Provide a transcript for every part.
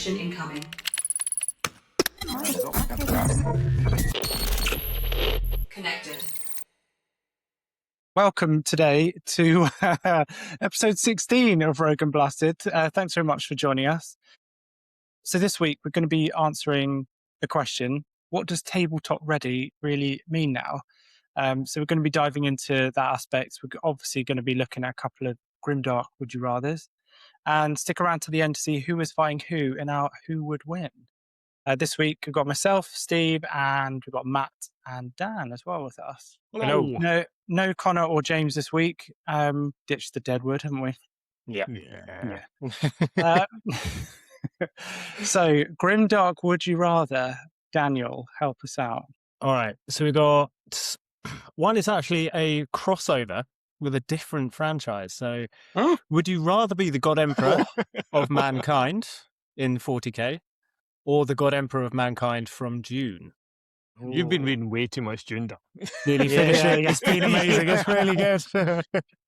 Transmission incoming. Connected. Welcome today to episode 16 of Rogue and Blasted. Thanks very much for joining us. So this week we're going to be answering the question, what does tabletop-ready really mean now? So we're going to be diving into that aspect. We're obviously going to be looking at a couple of grimdark would you rathers, and stick around to the end to see who is fighting who in our Who Would Win. This week we've got myself, Steve, and we've got Matt and Dan as well with us. Hello. No Connor or James this week. Ditched the Deadwood, haven't we? Yeah. So, grimdark would you rather? Daniel, help us out. All right. So we got one is actually a crossover with a different franchise. So would you rather be the God Emperor of Mankind in 40k or the God Emperor of Mankind from Dune? You've been reading way too much Dune. Nearly finished it. It's been amazing. It's really good.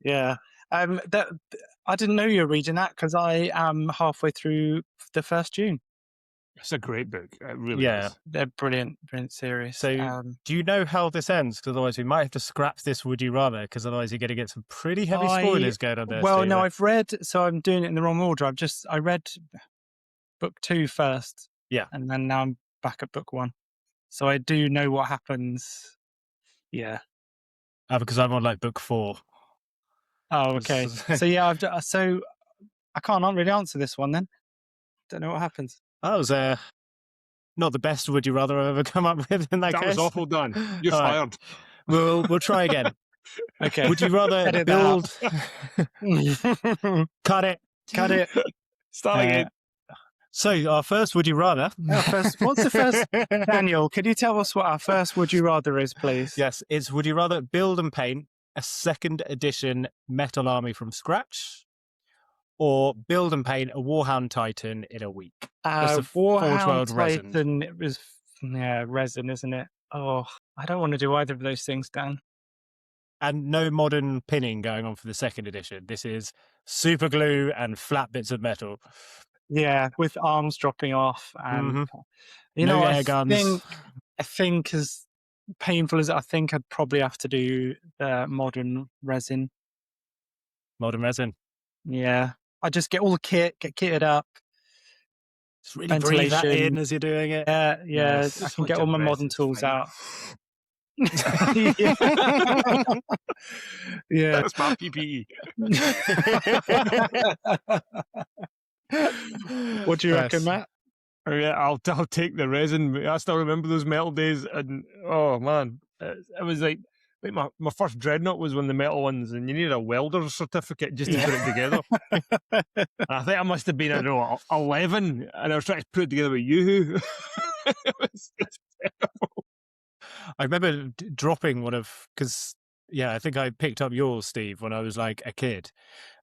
Yeah. I didn't know you were reading that because I am halfway through the first Dune. It's a great book. It really is. They're brilliant series. So do you know how this ends? Because otherwise we might have to scrap this would you rather, because otherwise you're going to get some pretty heavy spoilers going on there. Well, Steve. no, I've read, so I'm doing it in the wrong order. I read book 2 first. Yeah. And then now I'm back at book 1. So I do know what happens. Yeah. Because I'm on like book 4. Oh, okay. So yeah, so I can't really answer this one then. Don't know what happens. That was not the best would you rather I've ever come up with in that case. That was awful done. You're All fired. Right. We'll try again. Okay. Would you rather build... Cut it. Start again. So our first would you rather... What's the first... Daniel, could you tell us what our first would you rather is, please? Yes, it's would you rather build and paint a 2nd edition metal army from scratch, or build and paint a Warhound Titan in a week? That's a Warhound resin. Titan, it was resin, isn't it? Oh, I don't want to do either of those things, Dan. And no modern pinning going on for the 2nd edition. This is super glue and flat bits of metal. Yeah, with arms dropping off, and air guns. I think as painful as I think, I'd probably have to do the modern resin. Modern resin. Yeah, I just get all the kit, get kitted up. Just really breathe that in as you're doing it. Yeah, I can get all my modern tools out. Yeah. That's my PPE. What do you reckon, Matt? Yeah, I'll take the resin. I still remember those metal days, and oh man, it was like my first dreadnought was one of the metal ones, and you needed a welder's certificate just to put it together. And I think I must have been, I don't know, 11, and I was trying to put it together with Yoo-hoo. It was terrible. I remember dropping one of, because I think I picked up yours, Steve, when I was like a kid,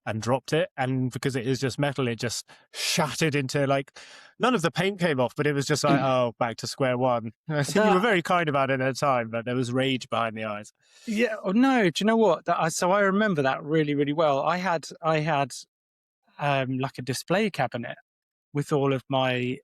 and dropped it, and because it is just metal, it just shattered into like, none of the paint came off, but it was just like, back to square one. I think you were very kind about it at the time, but there was rage behind the eyes. Yeah. Oh no. Do you know what? So I remember that really, really well. I had like a display cabinet with all of my.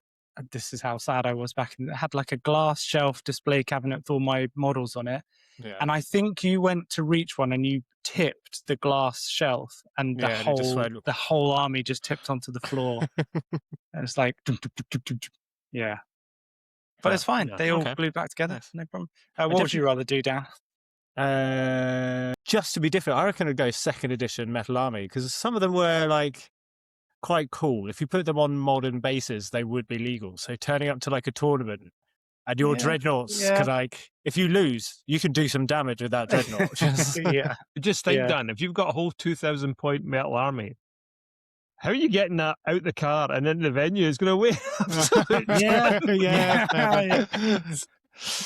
This is how sad I was back in. It had like a glass shelf display cabinet with all my models on it. Yeah. And I think you went to reach one and you tipped the glass shelf, and the whole army just tipped onto the floor. And it's like, yeah. But it's fine. Yeah. They all glued back together. Nice. No problem. What would you rather do, Dan? Just to be different, I reckon I'd go 2nd edition Metal Army, because some of them were like quite cool. If you put them on modern bases, they would be legal. So turning up to like a tournament and your dreadnoughts, because like if you lose, you can do some damage with that dreadnought. Just think, Dan, if you've got a whole 2,000-point metal army, how are you getting that out the car and into the venue? It's going to weigh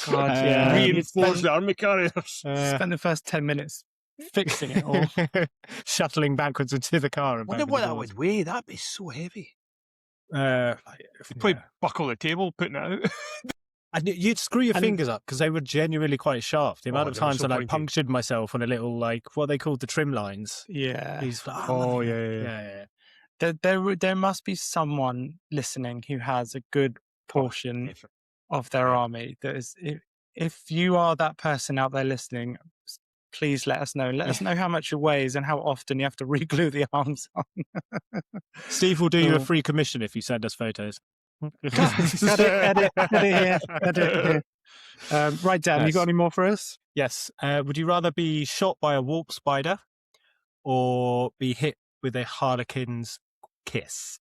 God, reinforce the army carriers. Spend the first 10 minutes fixing it all, shuttling backwards into the car. I wonder what that would weigh. That'd be so heavy. Probably buckle the table putting it out. And you'd screw your fingers up because they were genuinely quite sharp. The amount of times I like punctured myself on a little, like, what they called the trim lines. Yeah. These, yeah. There must be someone listening who has a good portion of their army. That is, if you are that person out there listening, please let us know. Let us know how much it weighs and how often you have to re-glue the arms on. Steve will do you a free commission if you send us photos. Edit here. Right, Dan, you got any more for us? Yes. Would you rather be shot by a warp spider or be hit with a harlequin's kiss?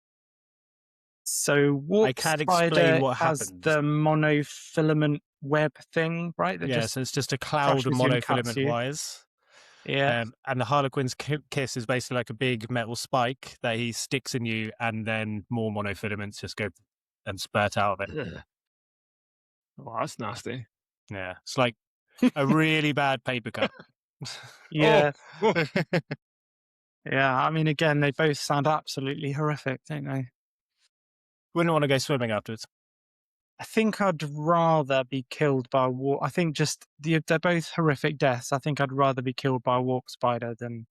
So warp I can't spider explain what has happens. the monofilament web thing, right? That So it's just a cloud of crushes you and cuts monofilament you. wires. Yeah. And the harlequin's kiss is basically like a big metal spike that he sticks in you, and then more monofilaments just go and spurt out of it. Oh, that's nasty. Yeah, it's like a really bad paper cut. Yeah. Oh. Yeah. I mean, again, they both sound absolutely horrific, don't they? Wouldn't want to go swimming afterwards. I think I'd rather be killed by a warp. I think just they're both horrific deaths. I think I'd rather be killed by a warp spider than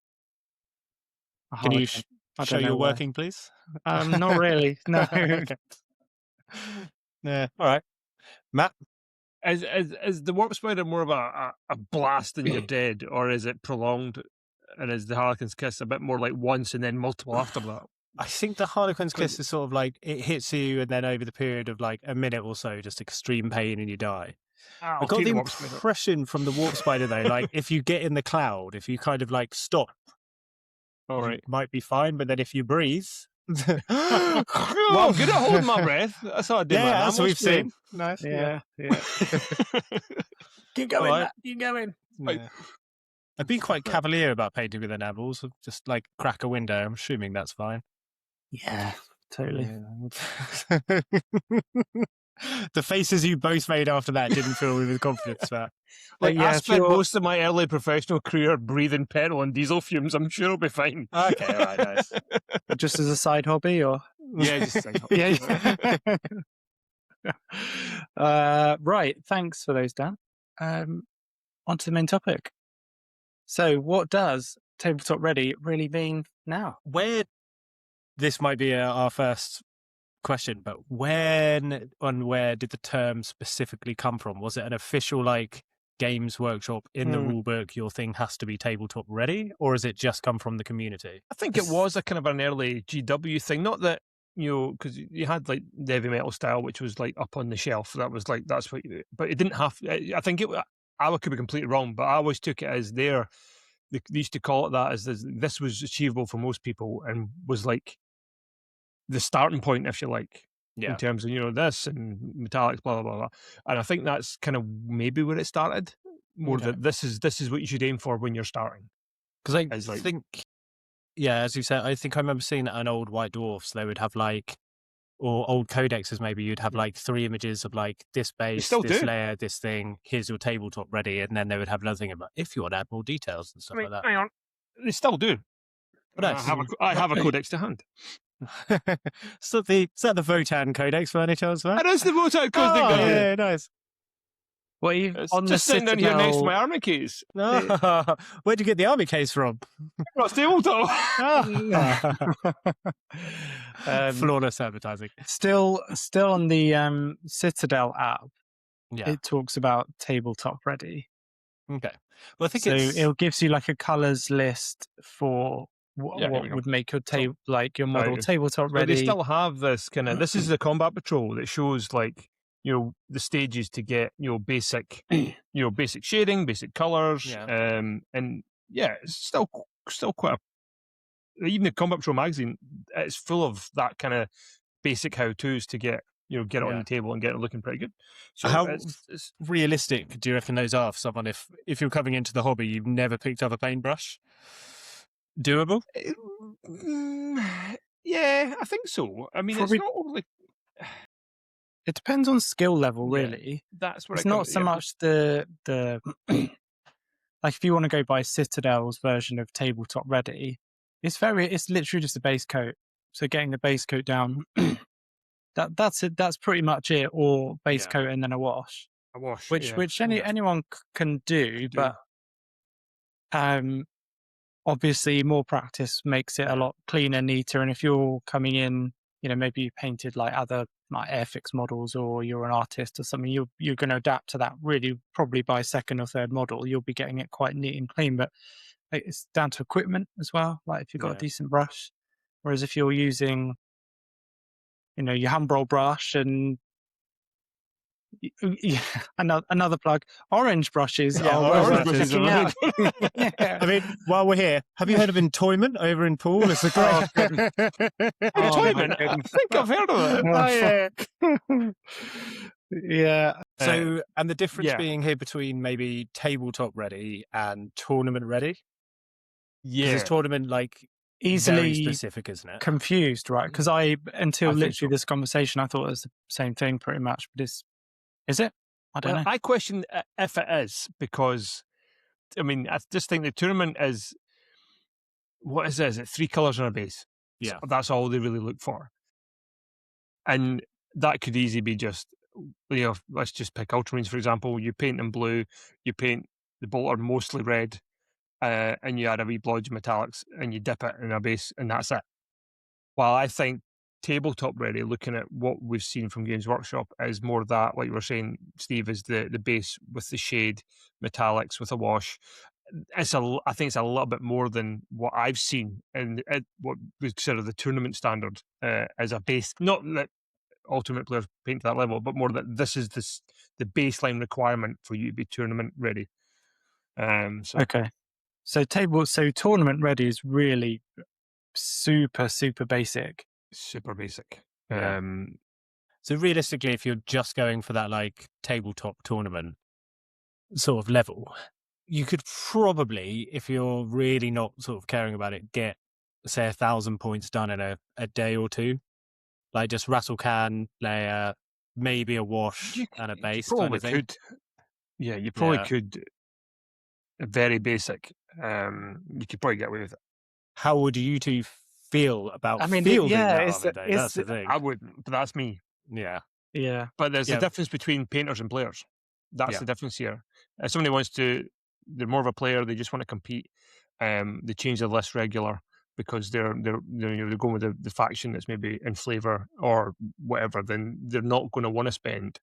a Can you harlequin. I show don't know your why. working, please? Not really. No. Okay. Yeah. All right, Matt. Is the warp spider more of a blast and you're dead, or is it prolonged? And is the harlequin's kiss a bit more like once and then multiple after that? I think the harlequin's kiss is sort of like it hits you, and then over the period of like a minute or so, just extreme pain and you die. I got the impression from the warp spider though, like if you get in the cloud, if you kind of like stop, All right. you might be fine. But then if you breathe, Well, I'm good at holding my breath. That's how I do my yeah, that's what animal we've spray. seen. Nice. Yeah. Keep going, right. Matt, keep going. Yeah. I've been quite cavalier about painting with enamels. Just like crack a window. I'm assuming that's fine. Yeah, totally. Yeah. The faces you both made after that didn't fill me with confidence. But Like, I if spent you're- most of my early professional career breathing petrol and diesel fumes. I'm sure I'll be fine. okay, all right, nice. just as a side hobby, or Yeah, just like, right. Thanks for those, Dan. On to the main topic. So, what does tabletop ready really mean now? Where this might be our first question, but when and where did the term specifically come from? Was it an official like Games Workshop in the rule book? Your thing has to be tabletop ready, or has it just come from the community? I think it was a kind of an early GW thing. Not that, because you had like the heavy metal style, which was like up on the shelf. That was like, that's what but it didn't have, I think I could be completely wrong, but I always took it as they used to call it that, as this was achievable for most people and was like the starting point, if you like, in terms of, this and metallics, blah, blah, blah, blah. And I think that's kind of maybe where it started, more that this is what you should aim for when you're starting. Because I like, think, as you said, I think I remember seeing that in old White Dwarfs, they would have like, or old codexes maybe, you'd have like 3 images of like this base, this layer, this thing, here's your tabletop ready, and then they would have another thing about if you want to add more details and stuff like that. Hang on. They still do. Nice. I have a codex to hand. So is that the Votan Codex by any chance, man? It is the Votan Codex. Oh, yeah, nice. Well, you It's on just the sitting down here next to my army case. No. Where'd you get the army case from? Well, tabletop. Flawless advertising. Still on the Citadel app. Yeah. It talks about tabletop ready. Okay. Well, I think So it gives you like a colors list for what would make your your model tabletop ready. They still have this kind of. This is the combat patrol that shows like the stages to get basic basic shading, basic colors, and it's still quite even the combat patrol magazine. It's full of that kind of basic how tos to get get it on the table and get it looking pretty good. So how it's realistic do you reckon those are for someone if you're coming into the hobby, you've never picked up a paintbrush? Doable? Yeah, I think so. I mean, probably, it's not overly. It depends on skill level, really. That's what it's not so much the like if you want to go by Citadel's version of tabletop ready, it's literally just a base coat. So getting the base coat down, that's it. That's pretty much it. Or base coat and then a wash. A wash, which anyone can do, but obviously more practice makes it a lot cleaner, neater. And if you're coming in, maybe you painted like other like Airfix models, or you're an artist or something, you're going to adapt to that really probably by second or third model. You'll be getting it quite neat and clean, but it's down to equipment as well. Like if you've got a decent brush, whereas if you're using, your Humbrol brush and yeah, another plug. Orange brushes are orange worth brushes checking are out. really I mean, while we're here, have you heard of Entoyment over in Poole? It's a great. Entoyment? I think I've heard of it. Yeah. So, and the difference yeah. being here between maybe tabletop ready and tournament ready? Yeah. Because tournament very Easily specific, isn't it? confused, right? Because until I think literally this conversation, I thought it was the same thing pretty much. But is it? I don't know. I question if it is, because I mean, I just think the tournament is, what is it? Is it 3 colours on a base? Yeah. So that's all they really look for. And that could easily be just, let's just pick Ultramarines, for example. You paint them blue, you paint the bolter mostly red, and you add a wee blodge of metallics, and you dip it in a base, and that's it. While I think tabletop ready, looking at what we've seen from Games Workshop, is more that, like you were saying, Steve, is the base with the shade, metallics with a wash. I think it's a little bit more than what I've seen in what we consider the tournament standard as a base. Not that ultimate players paint to that level, but more that this is the baseline requirement for you to be tournament ready. Okay. So tournament ready is really super, super basic. Super basic. Yeah. So realistically, if you're just going for that tabletop tournament sort of level, you could probably, if you're really not sort of caring about it, get say 1,000 points done in a day or two. Like just rattle can, layer, maybe a wash and a base kind of thing. Could. Yeah, you probably could. Very basic. You could probably get away with it. How would you two feel about fielding that on a day? That's the thing. I wouldn't, but that's me. Yeah. Yeah. But there's a difference between painters and players. That's the difference here. If somebody they're more of a player, they just want to compete, they change the list regular because they're going with the faction that's maybe in flavour or whatever, then they're not going to want to spend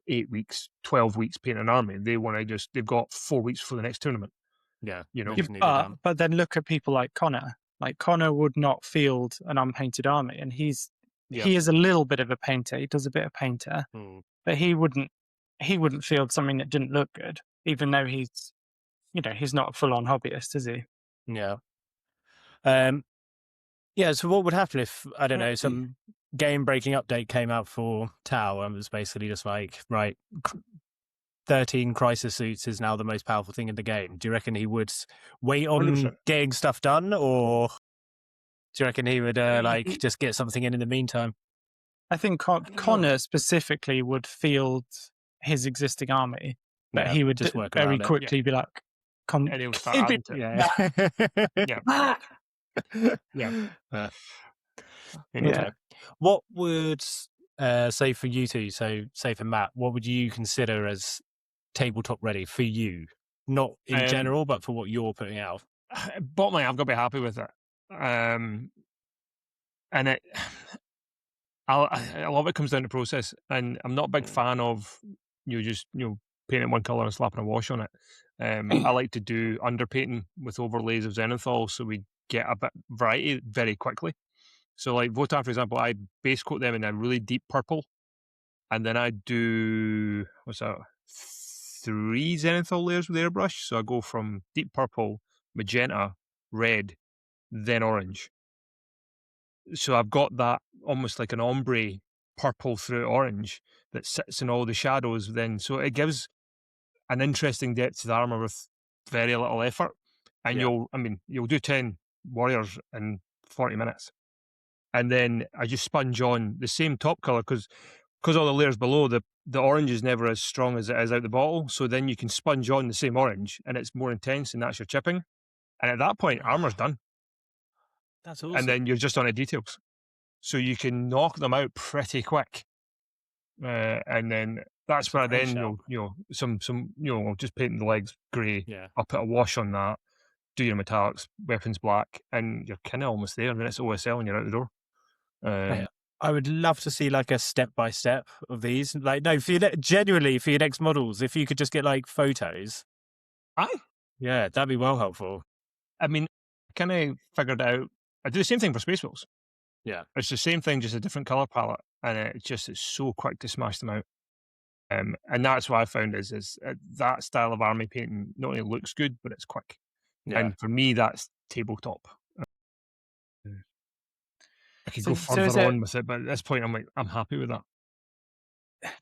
8 weeks, 12 weeks painting an army. They want to they've got 4 weeks for the next tournament. Yeah. But then look at people like Connor. Like Connor would not field an unpainted army, and he is a little bit of a painter. He does a bit of painter, but he wouldn't field something that didn't look good, even though he's not a full-on hobbyist, is he? Yeah. Yeah. So what would happen if, I don't know, some game-breaking update came out for Tau and was basically just like, right, 13 crisis suits is now the most powerful thing in the game. Do you reckon he would wait on 100%. getting stuff done, or do you reckon he would just get something in the meantime? I think Connor specifically would field his existing army, but he would just work very quickly be like, and he'll start adding to it. Yeah. What would say for you two? So say for Matt, what would you consider as tabletop ready for you? Not in general, but for what you're putting out. Bottom line, I've got to be happy with it. And a lot of it comes down to process. And I'm not a big fan of painting one colour and slapping a wash on it. I like to do underpainting with overlays of Zenithal, so we get a bit variety very quickly. So like Votan, for example, I base coat them in a really deep purple, and then I do 3 Zenithal layers with airbrush. So I go from deep purple, magenta, red, then orange. So I've got that almost like an ombre purple through orange that sits in all the shadows then. So it gives an interesting depth to the armour with very little effort. And you'll do 10 warriors in 40 minutes. And then I just sponge on the same top colour because all the layers below, the orange is never as strong as it is out the bottle. So then you can sponge on the same orange and it's more intense, and that's your chipping. And at that point, armour's done. That's awesome. And then you're just on the details. So you can knock them out pretty quick. And then that's where I then, some just painting the legs grey. Yeah. I'll put a wash on that. do your metallics, weapons black, and you're kind of almost there. And then it's OSL and you're out the door. I would love to see like a step by step of these. Like, no, genuinely for your next models, if you could just get like photos. Aye. Yeah, that'd be well helpful. I mean, kind of figured out. I do the same thing for Space Wolves. Yeah. It's the same thing, just a different color palette, and it's so quick to smash them out. And that's what I found is that style of army painting not only looks good, but it's quick. Yeah. And for me, that's tabletop. I could go is further it- on with it, but at this point, I'm happy with that.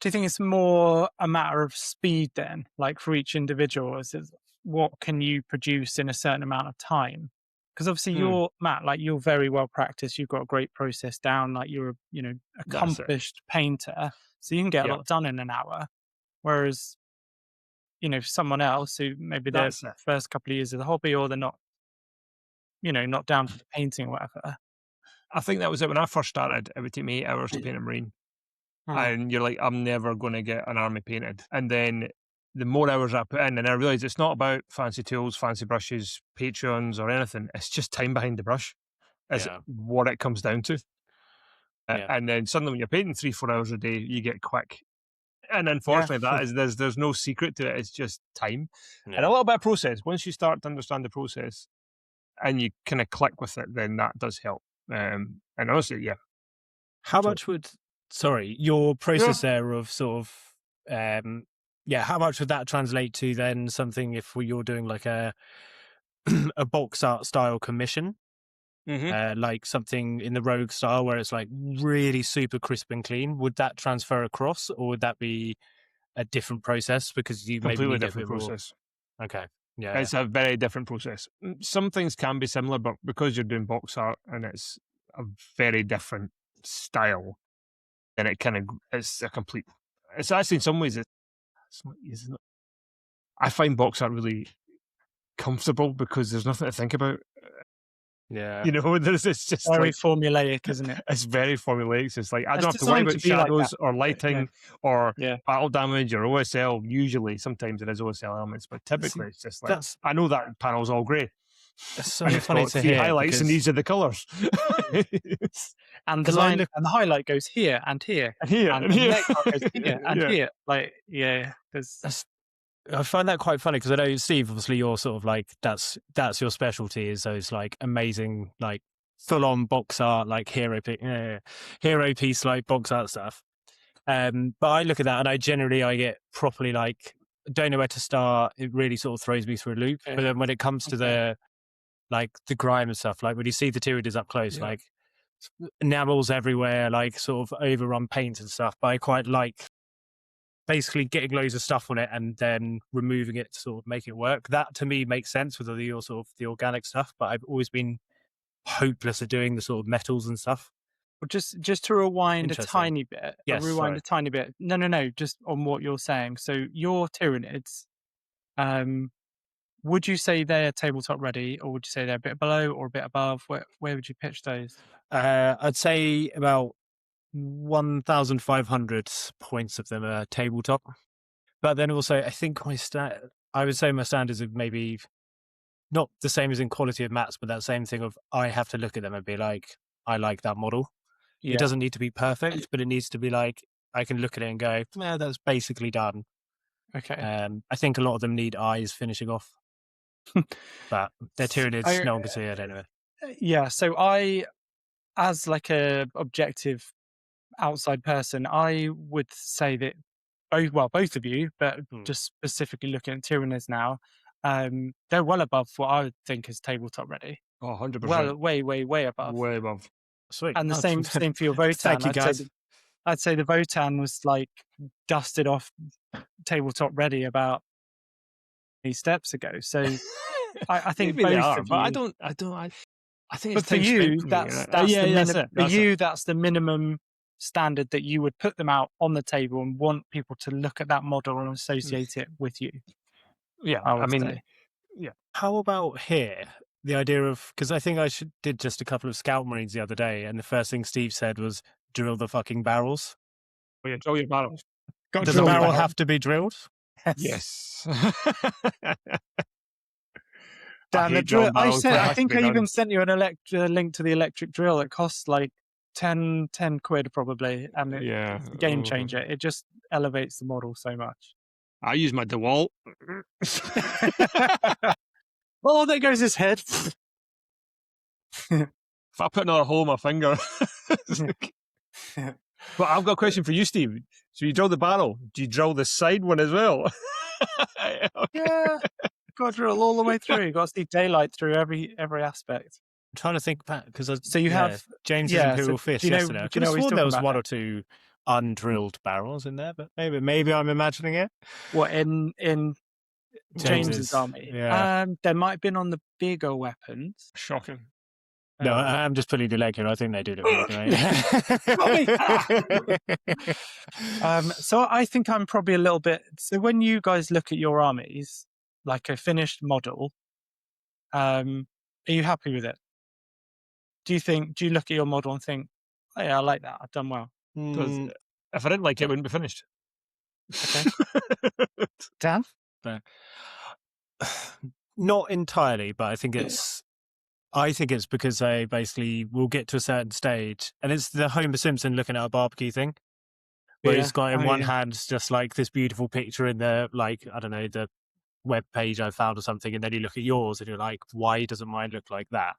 Do you think it's more a matter of speed then, like for each individual? Is it what can you produce in a certain amount of time? Because obviously you're Matt, like you're very well practiced. You've got a great process down. Like you're a That's it. accomplished painter, so you can get a Yeah. lot done in an hour. Whereas, someone else who maybe their That's it. first couple of years of the hobby, or they're not, not down for the painting or whatever. I think that was it when I first started. It would take me 8 hours to paint a Marine. And you're like, I'm never going to get an army painted. And then the more hours I put in, and I realised it's not about fancy tools, fancy brushes, Patreons or anything. It's just time behind the brush is what it comes down to. And then suddenly when you're painting 3-4 hours a day, you get quick. And unfortunately, that is there's no secret to it. It's just time and a little bit of process. Once you start to understand the process and you kind of click with it, then that does help. And honestly, How much would your process there of sort of how much would that translate to then something if you're doing like a a box art style commission, like something in the Rogue style where it's like really super crisp and clean? Would that transfer across, or would that be a different process because you completely maybe need different process. Okay, It's a very different process. Some things can be similar, but because you're doing box art and it's a very different style, then it's a complete. It's actually in some ways it's not. I find box art really comfortable because there's nothing to think about. Yeah, it's just very like formulaic, isn't it? it's very formulaic. It's like I It's don't have to worry designed about to be like shadows that. or lighting or Yeah. battle damage or OSL. Usually, sometimes it is OSL elements, but typically it's just like I know that panel's all grey. That's so And it's funny got to 3 hear. highlights, and because- these are the colours. And the 'Cause I line look- and the highlight goes here and here. Here And and the here. next part goes here and Yeah. here. Like, there's I find that quite funny because I know, Steve, obviously you're sort of like that's your specialty is those like amazing like full on box art like hero piece like box art stuff. But I look at that and I get properly like don't know where to start. It really sort of throws me through a loop. Okay. But then when it comes to the grime and stuff, like when you see the Tyranids up close, like enamels everywhere, like sort of overrun paints and stuff. But I quite like basically getting loads of stuff on it and then removing it to sort of make it work. That to me makes sense with the sort of the organic stuff, but I've always been hopeless at doing the sort of metals and stuff. Well, just to rewind a Interesting. tiny bit. Yes, sorry. A tiny bit. No, just on what you're saying. So your Tyranids, would you say they're tabletop ready, or would you say they're a bit below or a bit above? Where would you pitch those? I'd say about 1,500 points of them are tabletop. But then also, I think I would say my standards are maybe not the same as in quality of mats, but that same thing of I have to look at them and be like, I like that model. Yeah. It doesn't need to be perfect, but it needs to be like, I can look at it and go, yeah, that's basically done. Okay. I think a lot of them need eyes finishing off. But they're Tyranids, no one can see it anyway. Yeah. So I, as like a objective outside person, I would say that both of you, but just specifically looking at Tyranids now, they're well above what I would think is tabletop ready. Oh, 100%. Well, way above. Way above. Sweet. And the same for your Votan. Thank you, guys. I'd say the Votan was like dusted off tabletop ready about 3 steps ago. So I think Maybe they both are, of but you. I think But it's for time you, spent for me, that's right? the That's it. for you, that's the minimum standard that you would put them out on the table and want people to look at that model and associate it with you. Yeah, I mean, How about here? The idea of, because I think did just a couple of Scout Marines the other day, and the first thing Steve said was drill the fucking barrels. Oh, yeah, drill your barrels. Does the barrel have to be drilled? Yes. Dan, the hate drill. drum barrels, but it I has to think be I done. even sent you a link to the electric drill. It costs like 10 quid probably, and Yeah. it's a game Oh. changer. It just elevates the model so much. I use my DeWalt. Oh, there goes his head. If I put another hole in my finger. But I've got a question for you, Steve. So you drill the barrel. Do you drill the side one as well? Yeah, got to drill all the way through. Got to see daylight through every aspect. I'm trying to think back because So you have James's yeah, Imperial so Fist do you know- yesterday. I do you could know have what he's sworn there talking was about one there? or two undrilled barrels in there, but maybe I'm imagining it. What in James's James's, army? yeah. There might have been on the bigger weapons. Shocking. No, Uh, I'm just pulling your leg here. I think they do look really great. So I think I'm probably a little bit. So when you guys look at your armies, like a finished model, are you happy with it? Do you look at your model and think, oh yeah, I like that, I've done well? Because Mm, if I didn't like it, it wouldn't be finished. Okay. Dan? not entirely, but I think it's because they basically will get to a certain stage, and it's the Homer Simpson looking at a barbecue thing, where he's got in one hand just like this beautiful picture in the like I don't know the web page I found or something, and then you look at yours and you're like, why doesn't mine look like that?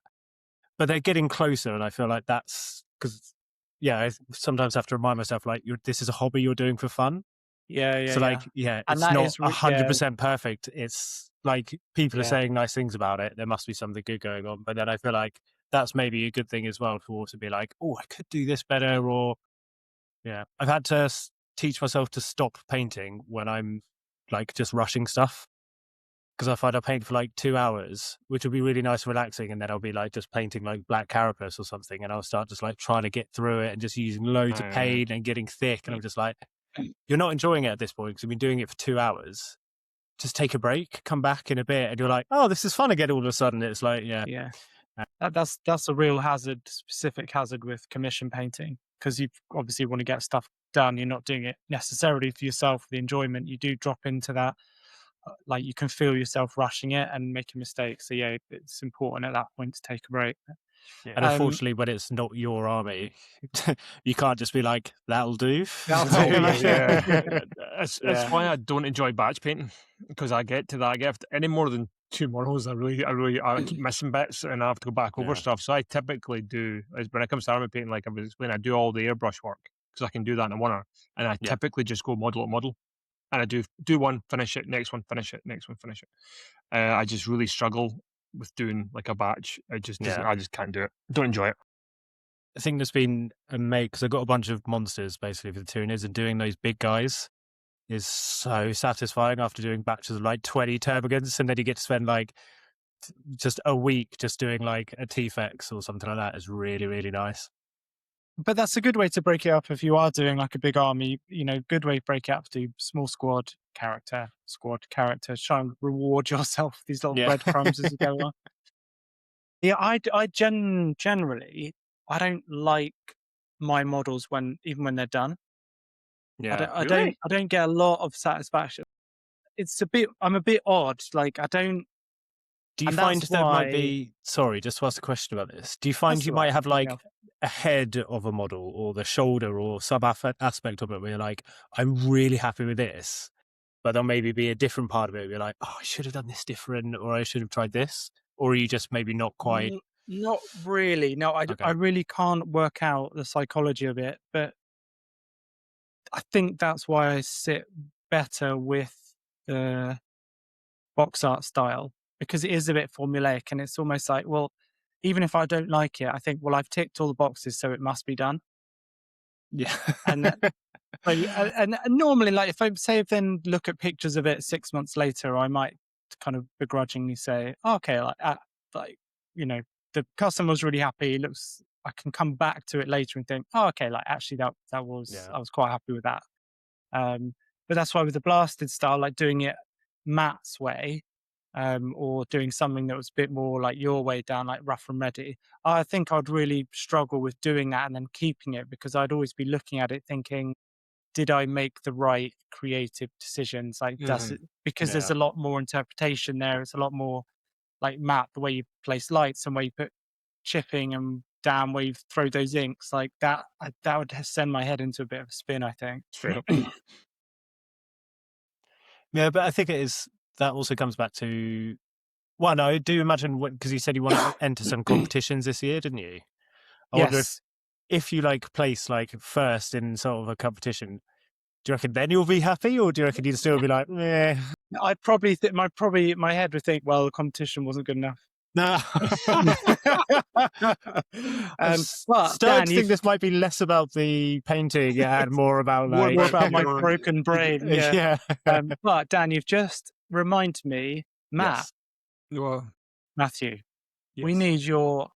But they're getting closer, and I feel like that's because I sometimes have to remind myself like this is a hobby you're doing for fun. Yeah. So And it's that not is 100% perfect. It's like people are Yeah. saying nice things about it. There must be something good going on. But then I feel like that's maybe a good thing as well to be like, oh, I could do this better. Or I've had to teach myself to stop painting when I'm like just rushing stuff. Because I find I paint for like 2 hours, which will be really nice and relaxing. And then I'll be like just painting like black carapace or something. And I'll start just like trying to get through it and just using loads of paint and getting thick. And I'm just like, you're not enjoying it at this point because I've been doing it for 2 hours. Just take a break, come back in a bit, and you're like, oh, this is fun again all of a sudden. It's like, Yeah. That's a real specific hazard with commission painting, because you obviously want to get stuff done. You're not doing it necessarily for yourself, for the enjoyment. You do drop into that, like you can feel yourself rushing it and making mistakes. So yeah, it's important at that point to take a break. And unfortunately, when it's not your army, you can't just be like, that'll do. That'll do, yeah. It's Yeah. why I don't enjoy batch painting, because I get to that. I get any more than 2 models, I keep missing bits and I have to go back over Yeah. stuff. So I typically do, when it comes to army painting, like I was explaining, I do all the airbrush work because I can do that in a 1 hour, and I typically just go model to model, and I do one, finish it, next one, finish it, next one, finish it. I just really struggle with doing like a batch. It just doesn't, I just can't do it. Don't enjoy it. I think there's been a mate, because I got a bunch of monsters basically for the tuners, and doing those big guys is so satisfying after doing batches of like 20 termagants, and then you get to spend like just a week just doing like a T-Fex or something like that is really, really nice. But that's a good way to break it up if you are doing like a big army. Good way to break it up, do small squad character. Try and reward yourself with these little breadcrumbs as you go on. Yeah, I generally I don't like my models even when they're done. Yeah, I don't get a lot of satisfaction. I'm a bit odd. Like I don't. Do you and find that's there might why- be, sorry, just to ask a question about this. Do you find That's you all right, might have fair like enough. a head of a model or the shoulder or some aspect of it where you're like, I'm really happy with this, but there'll maybe be a different part of it where you're like, oh, I should have done this different, or I should have tried this? Or are you just maybe not quite? Not really. No, I really can't work out the psychology of it, but I think that's why I sit better with the box art style, because it is a bit formulaic, and it's almost like, well, even if I don't like it, I think, well, I've ticked all the boxes, so it must be done. Yeah. And and normally, like if then look at pictures of it 6 months later, I might kind of begrudgingly say, oh, okay, the customer was really happy. I can come back to it later and think, oh, okay, like actually that was I was quite happy with that. But that's why with the blasted style, like doing it Matt's way, or doing something that was a bit more like your way down, like rough and ready, I think I'd really struggle with doing that and then keeping it, because I'd always be looking at it thinking, did I make the right creative decisions? Like, does it, because there's a lot more interpretation there. It's a lot more like map, the way you place lights and where you put chipping and down where you throw those inks, like that would send my head into a bit of a spin, I think. Fair. Yeah, but I think it is. That also comes back to. Well, no, I do imagine because you said you want to enter some competitions this year, didn't you? I wonder if you like place like first in sort of a competition. Do you reckon then you'll be happy, or do you reckon you'd still be like, eh? I'd probably think my head would think, well, the competition wasn't good enough. No. But starting Dan, to think this might be less about the painting and more about like more about my broken brain. Yeah. Yeah. But Dan, you've just reminded me, Yes. Matthew, Yes. we need your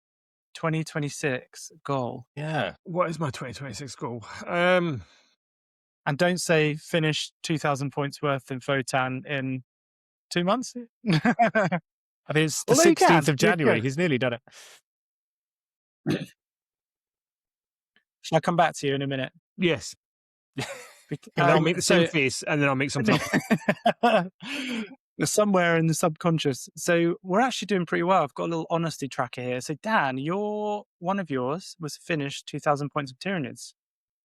2026 goal. Yeah. What is my 2026 goal? And don't say finish 2,000 points worth in Photan in 2 months. I mean, it's the Although you 16th can, of January. you can. He's nearly done it. Shall I come back to you in a minute? Yes. And I'll make the same face, and then I'll make something up. Somewhere in the subconscious. So we're actually doing pretty well. I've got a little honesty tracker here. So Dan, one of yours was finish 2,000 points of Tyranids.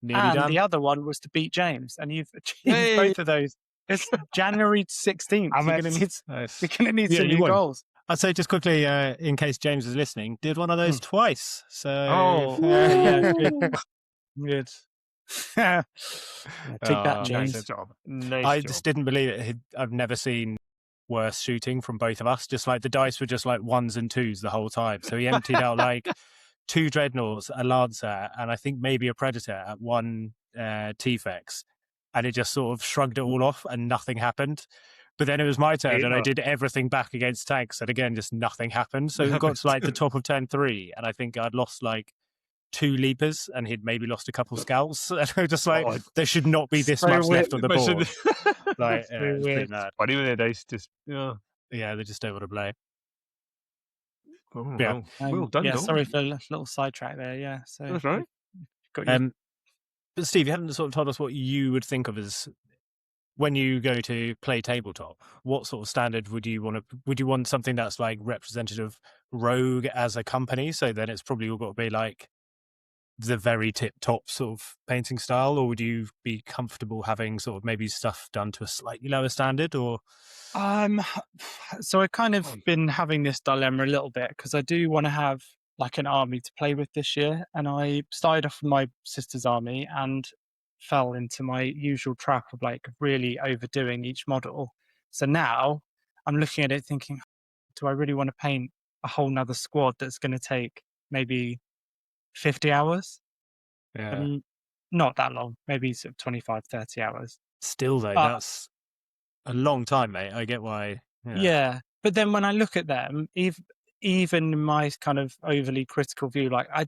Nearly done. The other one was to beat James, and you've achieved both of those. It's January 16th. You're going to need some new goals. I'd say just quickly, in case James is listening, did one of those twice. So, yeah, good. Take that, James. Nice job. Nice I job. just didn't believe it. I've never seen worse shooting from both of us. Just like the dice were just like ones and twos the whole time. So he emptied out like 2 Dreadnoughts, a Lancer, and I think maybe a Predator at 1 T-Fex. And it just sort of shrugged it all off and nothing happened. But then it was my turn and I did everything back against tanks. And again, just nothing happened. So we got to like the top of turn 3. And I think I'd lost like 2 Leapers and he'd maybe lost a couple Scouts. And I was just like, there should not be this much left on the board. Like, it's pretty mad. Funny with the dice, just, yeah, they just don't want to play. Oh, Yeah. Well done, yeah, Dom. sorry for a little sidetrack there. Yeah, so That's right. got you. But Steve, you haven't sort of told us what you would think of as when you go to play tabletop. What sort of standard would you want to? Would you want something that's like representative of Rogue as a company? So then it's probably all got to be like the very tip top sort of painting style, or would you be comfortable having sort of maybe stuff done to a slightly lower standard? Or so I kind of been having this dilemma a little bit because I do want to have like an army to play with this year, and I started off with my sister's army and fell into my usual trap of like really overdoing each model. So now I'm looking at it thinking, do I really want to paint a whole nother squad that's going to take maybe 50 hours? yeah, Not that long, maybe sort of 25, 30 hours. still though, that's a long time, mate. I get why. Yeah. But then when I look at them, even in my kind of overly critical view, like I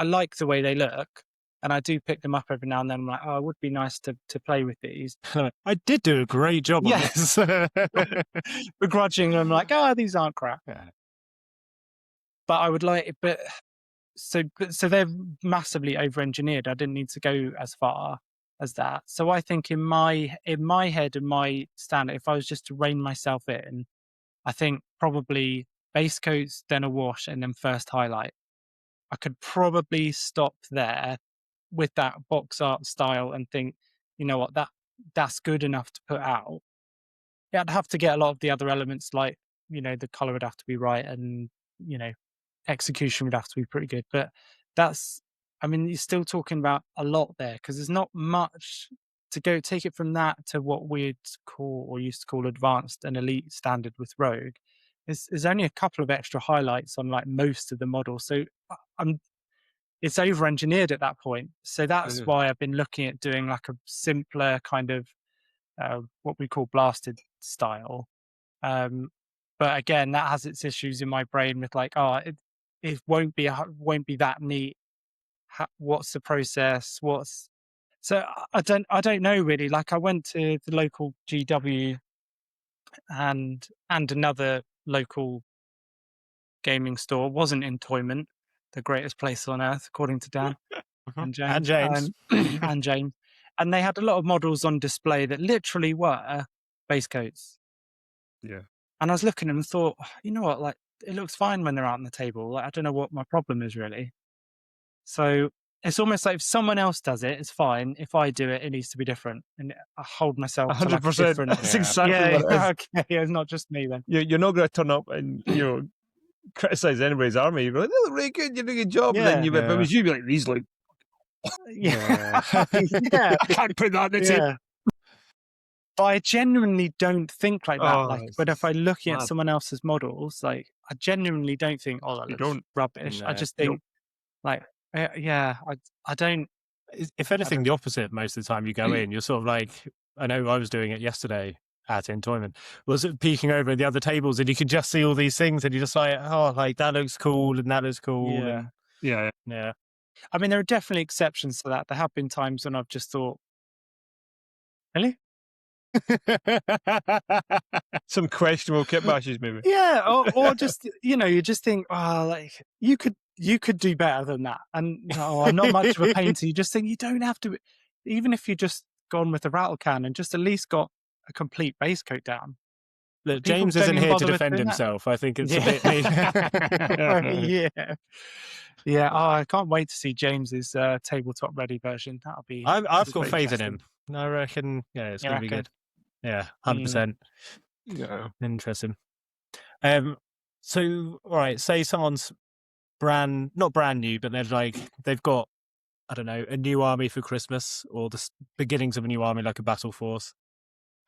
like the way they look, and I do pick them up every now and then. I'm like, oh, it would be nice to play with these. I did do a great job on this. Begrudgingly, I'm like, oh, these aren't crap. Yeah. But I would like it. But so they're massively over-engineered. I didn't need to go as far as that. So I think in my head and my standard, if I was just to rein myself in, I think probably base coats, then a wash, and then first highlight. I could probably stop there with that box art style and think, you know what, that's good enough to put out. Yeah, I'd have to get a lot of the other elements, like, you know, the color would have to be right, and, you know, execution would have to be pretty good. But you're still talking about a lot there, because there's not much to go take it from that to what we'd call or used to call advanced and elite standard with Rogue. There's only a couple of extra highlights on like most of the models. So it's over-engineered at that point. So that's why I've been looking at doing like a simpler kind of what we call blasted style. But again, that has its issues in my brain with like, it won't be that neat. What's the process? So I don't know really. Like I went to the local GW and another local gaming store. Wasn't in Toyment, the greatest place on earth, according to Dan and James. And James. And they had a lot of models on display that literally were base coats. Yeah. And I was looking at them and thought, you know what, like it looks fine when they're out on the table. Like, I don't know what my problem is really. So it's almost like if someone else does it, it's fine. If I do it, it needs to be different, and I hold myself to like a 100%. different. That's exactly what it is. Okay, it's not just me then. You're not going to turn up and criticize anybody's army. You're like, they look really good. You're doing a good job. And then if it was you, you'd be like, these like, Yeah, I can't put that in the table. But I genuinely don't think like that. Oh, Like, but if I'm looking at mad. someone else's models, like I genuinely don't think, oh, that You looks don't. rubbish. I No, just you think, like, I don't. If anything, the opposite most of the time you go in, you're sort of like, I know I was doing it yesterday at Entoyment, was peeking over at the other tables and you can just see all these things and you're just like, oh, like that looks cool and that looks cool. Yeah. And, Yeah. I mean, there are definitely exceptions to that. There have been times when I've just thought, really? Some questionable kit bashes, maybe. Yeah, or just you just think, oh, like you could do better than that. And I'm not much of a painter. You just think you don't have to, even if you just gone with a rattle can and just at least got a complete base coat down. Look, People James don't isn't even here to bother with defend doing that. himself. I think it's a bit Yeah. Oh, I can't wait to see James's tabletop ready version. That'll be. I've got super faith in interesting. him. I reckon, it's You going to be reckon? good. Yeah, 100%. Yeah. Interesting. So, all right, say someone's not brand new, but they've got, I don't know, a new army for Christmas or the beginnings of a new army like a battle force.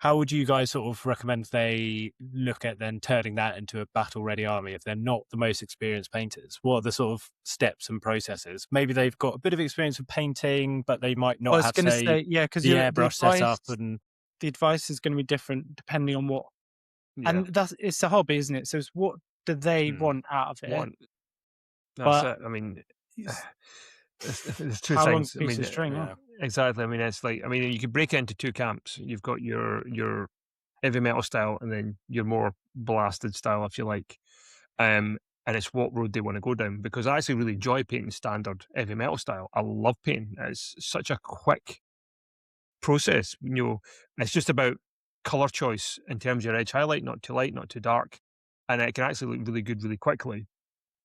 How would you guys sort of recommend they look at then turning that into a battle-ready army if they're not the most experienced painters? What are the sort of steps and processes? Maybe they've got a bit of experience with painting, but they might not have, because the airbrush setup. And the advice is going to be different depending on what. Yeah. And it's a hobby, isn't it? So it's what do they want out of it? That's But it. I mean, it's- there's two how things. long's a piece of string? yeah. Exactly. I mean, it's like, you could break it into two camps. You've got your heavy metal style and then your more blasted style, if you like. And it's what road they want to go down, because I actually really enjoy painting standard heavy metal style. I love painting. It's such a quick process. It's just about color choice in terms of your edge highlight, not too light, not too dark. And it can actually look really good really quickly.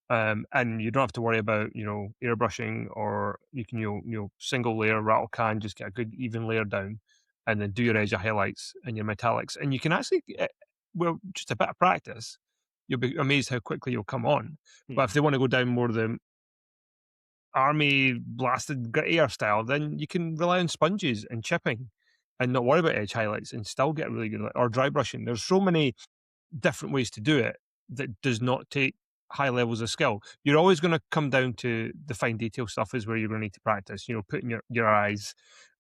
And you don't have to worry about, airbrushing, or you can, single layer rattle can, just get a good even layer down and then do your edge of highlights and your metallics. And you can actually, just a bit of practice, you'll be amazed how quickly you'll come on. But if they want to go down more the army blasted grittier style, then you can rely on sponges and chipping and not worry about edge highlights and still get really good, or dry brushing. There's so many different ways to do it that does not take high levels of skill. You're always going to come down to the fine detail stuff is where you're going to need to practice, putting your eyes,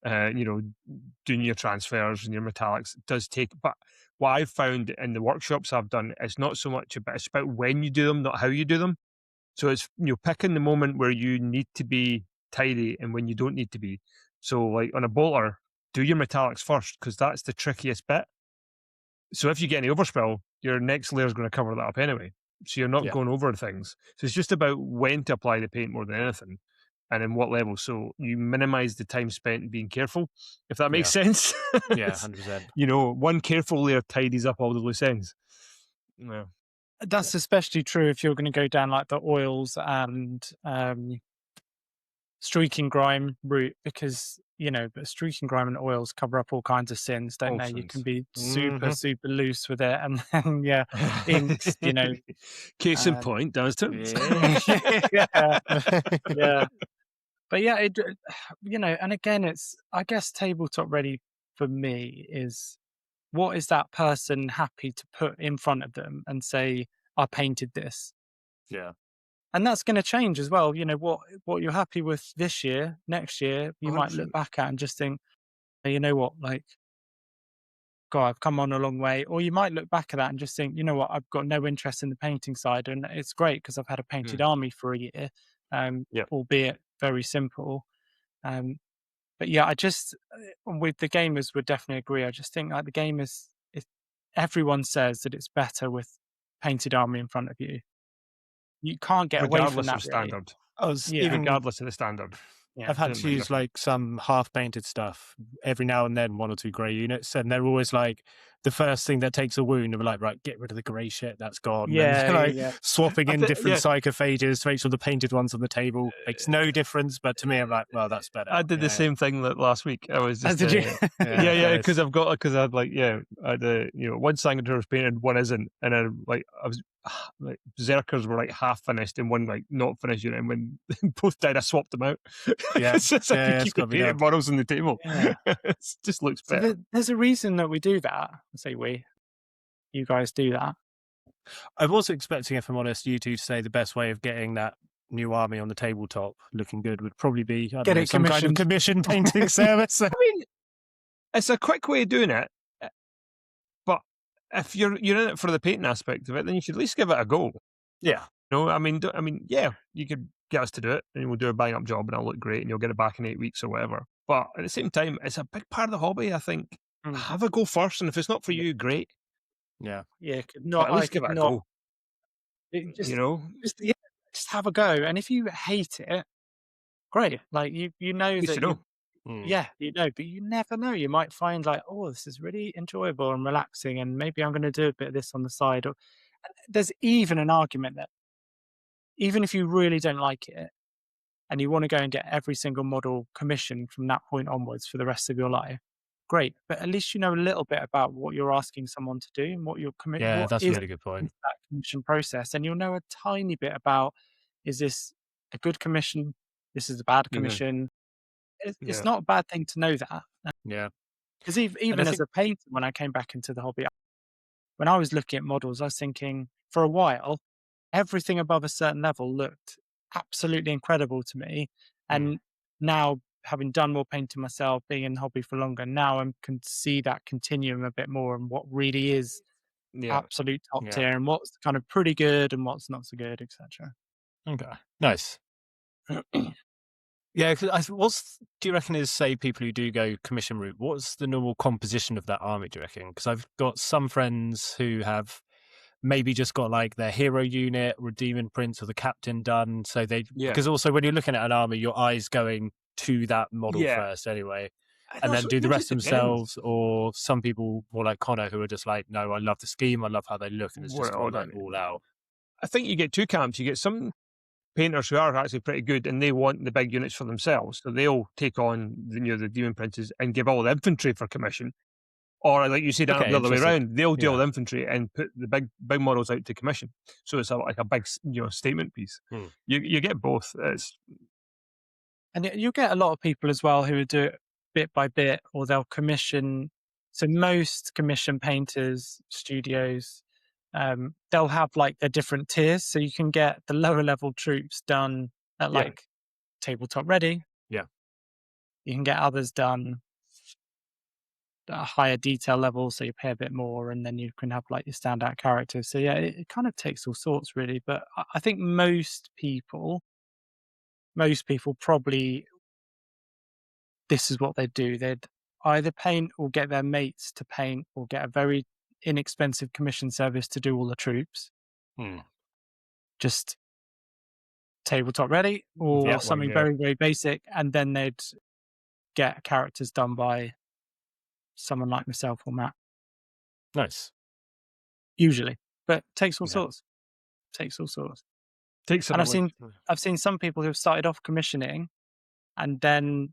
doing your transfers and your metallics. It does take, but what I've found in the workshops I've done, it's not so much about, it's about when you do them, not how you do them. So it's, picking the moment where you need to be tidy and when you don't need to be. So like on a bolter, do your metallics first, because that's the trickiest bit. So if you get any overspill, your next layer is going to cover that up anyway. So you're not going over things. So it's just about when to apply the paint more than anything, and in what level. So you minimize the time spent being careful, if that makes sense. Yeah, 100%. One careful layer tidies up all the loose ends. Yeah. That's especially true if you're going to go down like the oils and streaking grime route, because but streaking grime and oils cover up all kinds of sins, don't they? You can be super loose with it, and then inks, Case in point, does too. yeah. But yeah, and again, it's, I guess, tabletop ready for me is, what is that person happy to put in front of them and say, I painted this? Yeah. And that's going to change as well. What you're happy with this year, next year, you might look back at and just think, you know what, like, God, I've come on a long way. Or you might look back at that and just think, you know what, I've got no interest in the painting side. And it's great because I've had a painted army for a year, albeit very simple. But yeah, I just, with the gamers, would definitely agree. I just think like the gamers, everyone says that it's better with painted army in front of you. You can't get away from that. Regardless of standard. Even regardless of the standard. Yeah, I've had to use like some half painted stuff every now and then, 1 or 2 grey units, and they're always like, the first thing that takes a wound, and we're like, right, get rid of the grey shit, that's gone. Yeah, and like yeah. swapping in different yeah. psychophages to make sure the painted ones on the table makes no difference. But to me, I'm like, well, that's better. I did the same thing last week. I was just Did you? yeah, nice. because I had like I had one Sangator was painted, one isn't, and I was like Berserkers were like half finished and one like not finished, and when both died, I swapped them out. Yeah. It's just I could keep the gotta be painted done. models on the table. Yeah. It just looks So better. there's a reason that we do that. I say you guys do that. I was expecting, if I'm honest, you two to say the best way of getting that new army on the tabletop looking good would probably be Get it some kind of commission painting service. I mean, it's a quick way of doing it, but if you're in it for the painting aspect of it, then you should at least give it a go. Yeah. No, I mean, yeah, you could get us to do it, and we'll do a bang up job, and it'll look great, and you'll get it back in 8 weeks or whatever. But at the same time, it's a big part of the hobby. I think have a go first, and if it's not for you, great. Yeah. Yeah, But at least give it a go. Just have a go, and if you hate it, great. Like you know At least that you know. yeah, you know, but you never know. You might find like, oh, this is really enjoyable and relaxing, and maybe I'm going to do a bit of this on the side. Or there's even an argument that even if you really don't like it, and you want to go and get every single model commissioned from that point onwards for the rest of your life, great. But at least you know a little bit about what you're asking someone to do and what you're committing. Yeah, that's a really good point. That commission process, and you'll know a tiny bit about: is this a good commission? This is a bad commission. It's not a bad thing to know that. Yeah. Because even as a painter, when I came back into the hobby, when I was looking at models, I was thinking for a while, everything above a certain level looked absolutely incredible to me. And now, having done more painting myself, being in the hobby for longer, now I can see that continuum a bit more and what really is absolute top tier and what's kind of pretty good and what's not so good, etc. Okay. Nice. Yeah, because do you reckon is, say, people who do go commission route, what's the normal composition of that army, do you reckon? Because I've got some friends who have maybe just got like their hero unit or a demon prince or the captain done. So because also when you're looking at an army, your eye's going to that model first anyway, and then do the rest themselves. Or some people more like Connor who are just like, no, I love the scheme, I love how they look, and it's just all out. I think you get two camps. You get some painters who are actually pretty good and they want the big units for themselves, so they'll take on the demon princes and give all the infantry for commission, or like you said, the other way around, they'll do all the infantry and put the big models out to commission, so it's like a big statement piece. You get both. And you get a lot of people as well who do it bit by bit, or they'll commission. So most commission painters studios, they'll have like their different tiers, so you can get the lower level troops done at like tabletop ready. Yeah, you can get others done at a higher detail level, so you pay a bit more, and then you can have like your standout characters. So yeah, it kind of takes all sorts really. But I think most people probably, this is what they do. They'd either paint or get their mates to paint, or get a very inexpensive commission service to do all the troops. Just tabletop ready, or something very, very basic, and then they'd get characters done by someone like myself or Matt. Nice. Usually, but takes all sorts. And I've seen some people who've started off commissioning, and then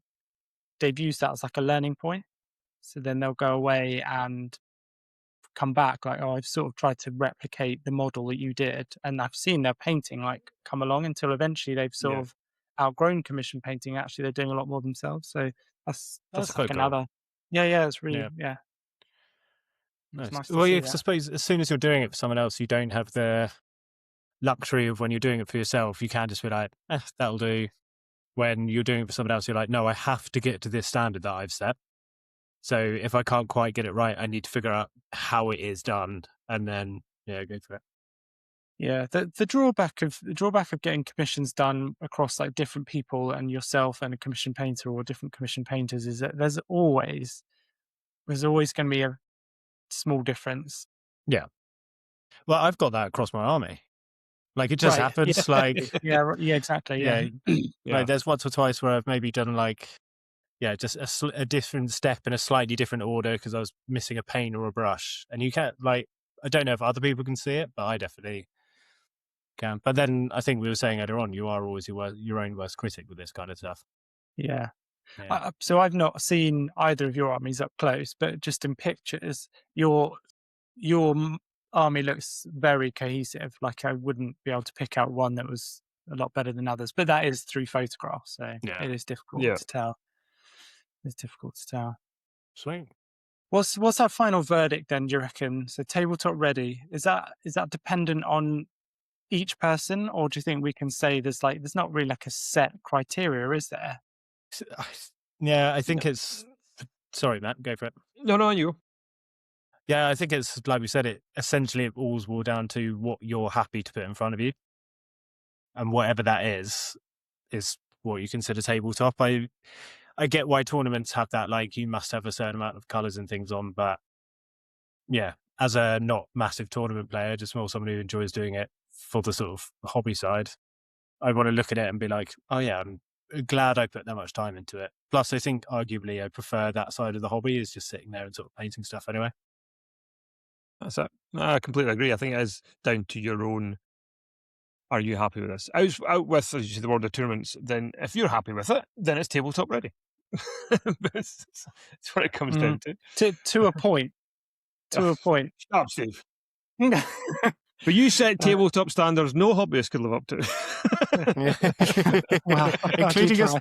they've used that as like a learning point. So then they'll go away and come back like, oh, I've sort of tried to replicate the model that you did, and I've seen their painting like come along until eventually they've sort of outgrown commission painting. Actually, they're doing a lot more themselves. So that's like another. It's really nice. Nice I suppose as soon as you're doing it for someone else, you don't have the luxury of when you're doing it for yourself. You can just be like, that'll do. When you're doing it for someone else, you're like, no, I have to get to this standard that I've set. So if I can't quite get it right, I need to figure out how it is done, and then go for it. Yeah, the drawback of getting commissions done across like different people and yourself and a commission painter or different commission painters is that there's always going to be a small difference. Yeah. Well, I've got that across my army. Like it just happens. Like exactly. Yeah. Like there's once or twice where I've maybe done like just a different step in a slightly different order because I was missing a paint or a brush. And you can't, like, I don't know if other people can see it, but I definitely can. But then I think we were saying earlier on, you are always your own worst critic with this kind of stuff. Yeah. Yeah. So I've not seen either of your armies up close, but just in pictures, your army looks very cohesive. Like I wouldn't be able to pick out one that was a lot better than others, but that is through photographs, so Yeah. it is difficult Yeah. to tell. It's difficult to tell. Sweet. What's our final verdict then, do you reckon? So tabletop ready, is that dependent on each person, or do you think we can say there's not really like a set criteria, is there? Yeah, I think it's. Sorry, Matt, go for it. No, you. Yeah, I think it's like we said. It all boils down to what you're happy to put in front of you, and whatever that is what you consider tabletop. I get why tournaments have that, like you must have a certain amount of colours and things on, but yeah, as a not massive tournament player, just more someone who enjoys doing it for the sort of hobby side, I want to look at it and be like, oh yeah, I'm glad I put that much time into it. Plus, I think arguably I prefer that side of the hobby is just sitting there and sort of painting stuff anyway. That's it. I completely agree. I think it is down to your own. Are you happy with this? Out with, as you say, the world of tournaments, then if you're happy with it, then it's tabletop ready. That's what it comes down to. To a point. To a point. Shut up, Steve. But you set tabletop standards no hobbyist could live up to. Well, including us.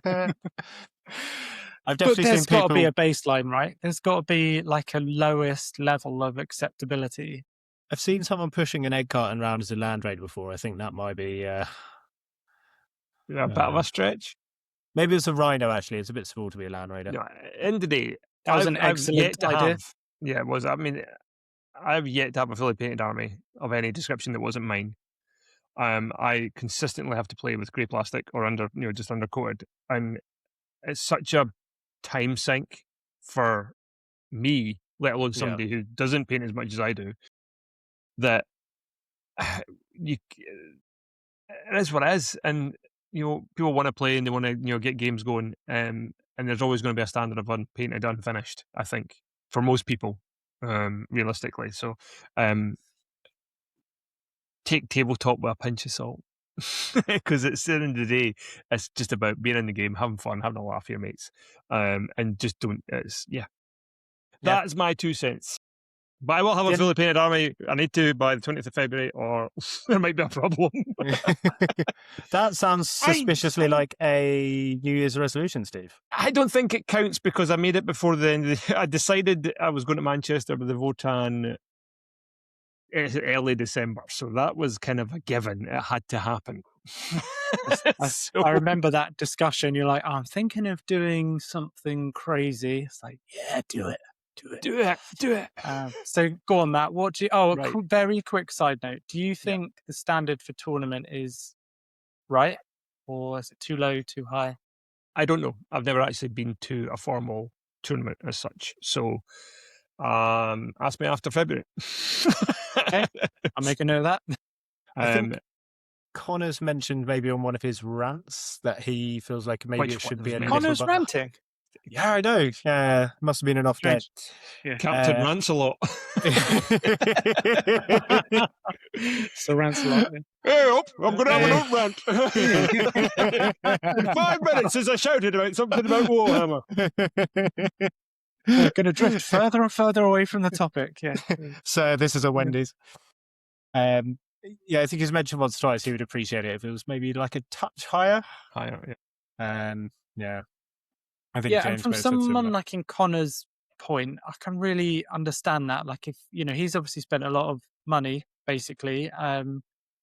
I've definitely but there's seen people. got to be a baseline, right? There's got to be like a lowest level of acceptability. I've seen someone pushing an egg carton around as a land raid before. I think that might be a bit of a stretch. Maybe it's a rhino, actually. It's a bit small to be a land raider. No, end of the day, That was an excellent idea. Yeah, it was. I mean, I've yet to have a fully painted army of any description that wasn't mine. I consistently have to play with grey plastic or just undercoated, and it's such a time sink for me, let alone somebody who doesn't paint as much as I do, that it is what it is. And people want to play and they want to get games going, and there's always going to be a standard of unpainted, unfinished, I think, for most people, realistically. So take tabletop with a pinch of salt, because at the end of the day, it's just about being in the game, having fun, having a laugh with your mates, and just don't. That's my 2 cents. But I will have a fully painted army. I need to by the 20th of February, or there might be a problem. That sounds suspiciously like a New Year's resolution, Steve. I don't think it counts because I made it before the end of I decided I was going to Manchester with the Votan early December. So that was kind of a given. It had to happen. I remember that discussion. You're like, I'm thinking of doing something crazy. It's like, yeah, do it. Do it. So go on, Matt. What do you? Right. Very quick side note. Do you think the standard for tournament is right, or is it too low, too high? I don't know. I've never actually been to a formal tournament as such. So, ask me after February. Okay, I'll make a note of that. I think Connor's mentioned maybe on one of his rants that he feels like maybe it should be a Connor's ranting. Yeah, I know. Yeah, must have been an off day. Captain rants a lot. So rants a lot. Hey up, I'm going to have an rant. In 5 minutes as I shouted about something about Warhammer. We're going to drift further and further away from the topic. Yeah. So this is a Wendy's. Yeah, I think he's mentioned once or twice he would appreciate it if it was maybe like a touch higher. Yeah. I think and from someone like in Connor's point, I can really understand that. Like, if he's obviously spent a lot of money, basically,